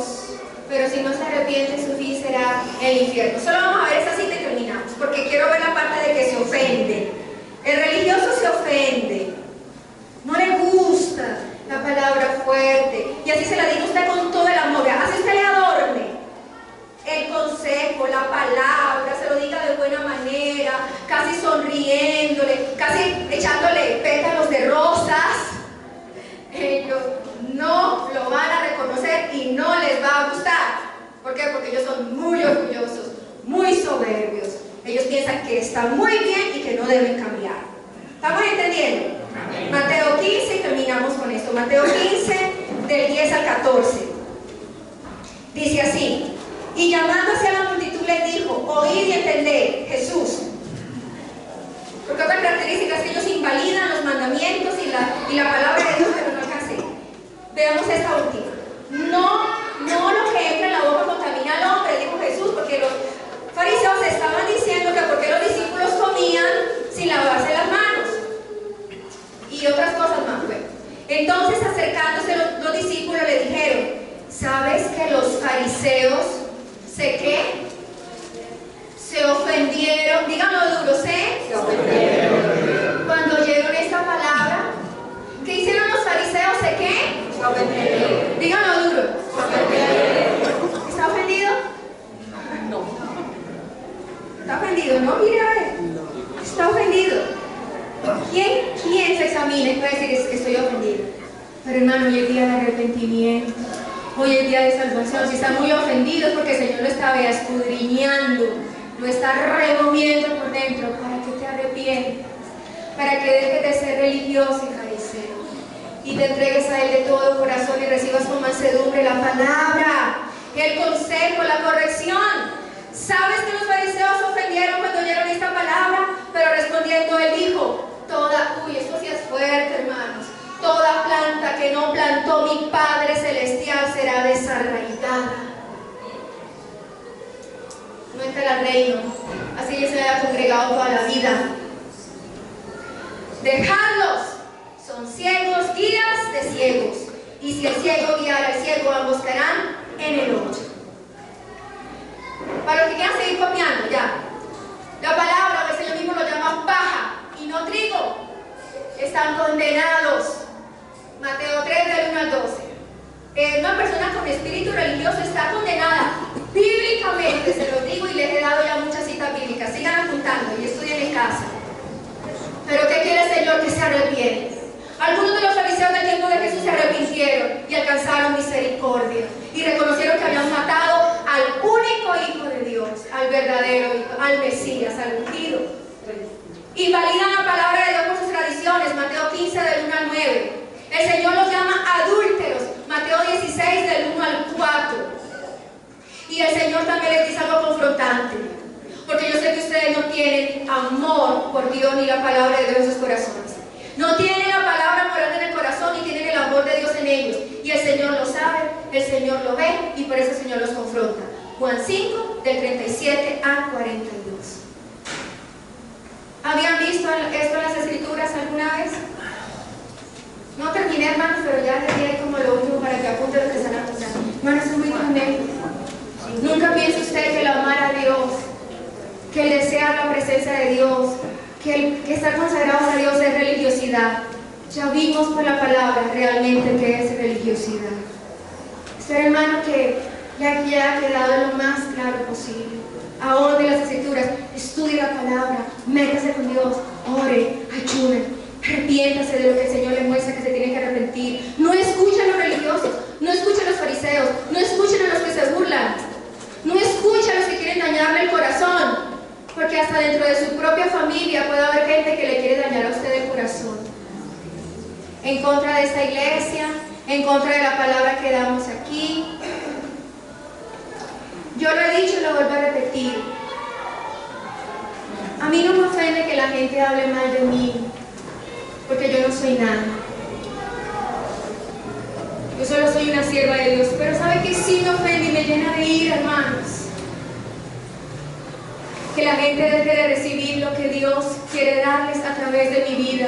pero si no se arrepienten, su fin será el infierno. Solo vamos a ver esta cita y terminamos, porque quiero ver la parte de que se ofende. El religioso se ofende, no le gusta la palabra fuerte, y así se la digo a usted con todo el amor, así usted le adorne el consejo, la palabra, se lo diga de buena manera, casi sonriéndole, casi echándole pétalos de rosas. Ellos no lo van a reconocer y no les va a gustar. ¿Por qué? Porque ellos son muy orgullosos, muy soberbios. Ellos piensan que está muy bien y que no deben cambiar. ¿Estamos entendiendo? Amén. Mateo 15, y terminamos con esto. Mateo 15, del 10 al 14. Dice así: y llamándose a la multitud les dijo, oíd y entended, Jesús. Porque otra característica es que ellos invalidan los mandamientos y la palabra de Dios, pero no alcancé. Veamos esta última. No lo que entra en la boca contamina al hombre, dijo Jesús, porque los fariseos estaban diciendo que porque los discípulos comían sin lavarse las manos y otras cosas más. Bueno, entonces acercándose los discípulos le dijeron, ¿sabes que los fariseos se ofendieron? Díganlo duro, se ofendieron cuando oyeron esta palabra. ¿Qué hicieron los fariseos? Se ofendieron. Díganlo duro. ¿Está ofendido? No. ¿Está ofendido? No, mire a ver. Está ofendido. ¿Quién se examina y puede decir que estoy ofendido? Pero hermano, hoy es día de arrepentimiento. Hoy es día de salvación. Si están muy ofendidos porque el Señor lo está escudriñando, lo está removiendo por dentro para que te arrepientas, para que dejes de ser religioso y fariseo y te entregues a Él de todo corazón y recibas con mansedumbre la palabra, el consejo, la corrección. ¿Sabes que los fariseos se ofendieron cuando oyeron esta palabra? Pero respondiendo Él dijo, esto sí es fuerte, hermanos, toda planta que no plantó mi Padre Celestial será desarraigada. No entra al reino, así que se haya congregado toda la vida. Dejadlos, son ciegos, guías de ciegos, y si el ciego guiara al ciego, ambos caerán en el hoyo. Para los que quieran seguir copiando, ya. La palabra, el Señor mismo lo llama paja y no trigo. Están condenados. Mateo 3, del 1 al 12. Una persona con espíritu religioso está condenada. Bíblicamente, se los digo y les he dado ya muchas citas bíblicas. Sigan apuntando y estudien en casa. Pero ¿qué quiere el Señor? Que se arrepienten. Algunos de los fariseos del tiempo de Jesús se arrepintieron y alcanzaron misericordia y reconocieron que habían matado al único Hijo de Dios, al verdadero Hijo, al Mesías, al ungido. Y validan la palabra de Dios por sus tradiciones. Mateo 15, del 1 al 9. El Señor los llama adúlteros. Mateo 16 del 1 al 4. Y el Señor también les dice algo confrontante, porque yo sé que ustedes no tienen amor por Dios ni la palabra de Dios en sus corazones. No tienen la palabra morando en el corazón y tienen el amor de Dios en ellos. Y el Señor lo sabe, el Señor lo ve y por eso el Señor los confronta. Juan 5, del 37 al 42. ¿Habían visto esto en las Escrituras alguna vez? No terminé, hermanos, pero ya les di como lo último para que apunten lo que están apuntando. Hermanos, es muy tremendo. Nunca piense usted que el amar a Dios, que el desear la presencia de Dios, que el que estar consagrados a Dios es religiosidad. Ya vimos por la palabra realmente que es religiosidad. Espero, hermano, que ya ha quedado lo más claro posible. Ahora de las Escrituras, estudie la palabra, métase con Dios, ore, ayude, arrepiéntase de lo que el Señor le muestra que se tiene que arrepentir. No escuchen a los religiosos, no escuchen a los fariseos, no escuchen a los que se burlan, no escuchen a los que quieren dañarle el corazón, porque hasta dentro de su propia familia puede haber gente que le quiere dañar a usted el corazón. En contra de esta iglesia, en contra de la palabra que damos aquí. Yo lo he dicho y lo vuelvo a repetir. A mí no me ofende que la gente hable mal de mí, porque yo no soy nada. Yo solo soy una sierva de Dios, pero ¿sabe qué sí me ofende y me llena de ira, hermanos? Que la gente deje de recibir lo que Dios quiere darles a través de mi vida,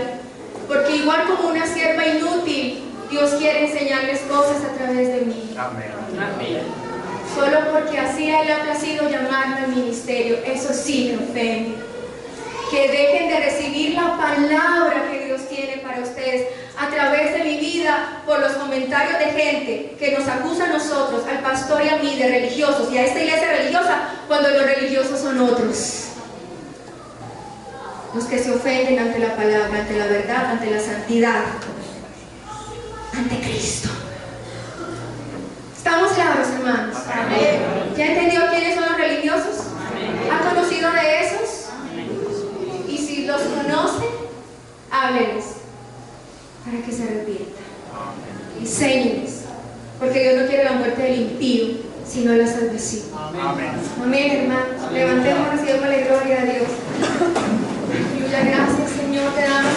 porque igual como una sierva inútil, Dios quiere enseñarles cosas a través de mí. Amén. Amén. Solo porque así a Él le ha placido llamarme al ministerio, eso sí me ofende. Que dejen de recibir la palabra que Dios tiene para ustedes a través de mi vida por los comentarios de gente que nos acusa a nosotros, al pastor y a mí, de religiosos y a esta iglesia religiosa, cuando los religiosos son otros. Los que se ofenden ante la palabra, ante la verdad, ante la santidad, ante Cristo. ¿Estamos claros, hermanos? Amén. ¿Ya entendió quiénes son los religiosos? Amén. ¿Ha conocido de esos? Y si los conoce, hábleles para que se arrepientan. Enséñeles, porque Dios no quiere la muerte del impío, sino la salvación. Amén. Amén, hermanos. Levantémonos y démosle gloria a Dios. Aleluya, gracias, Señor, te damos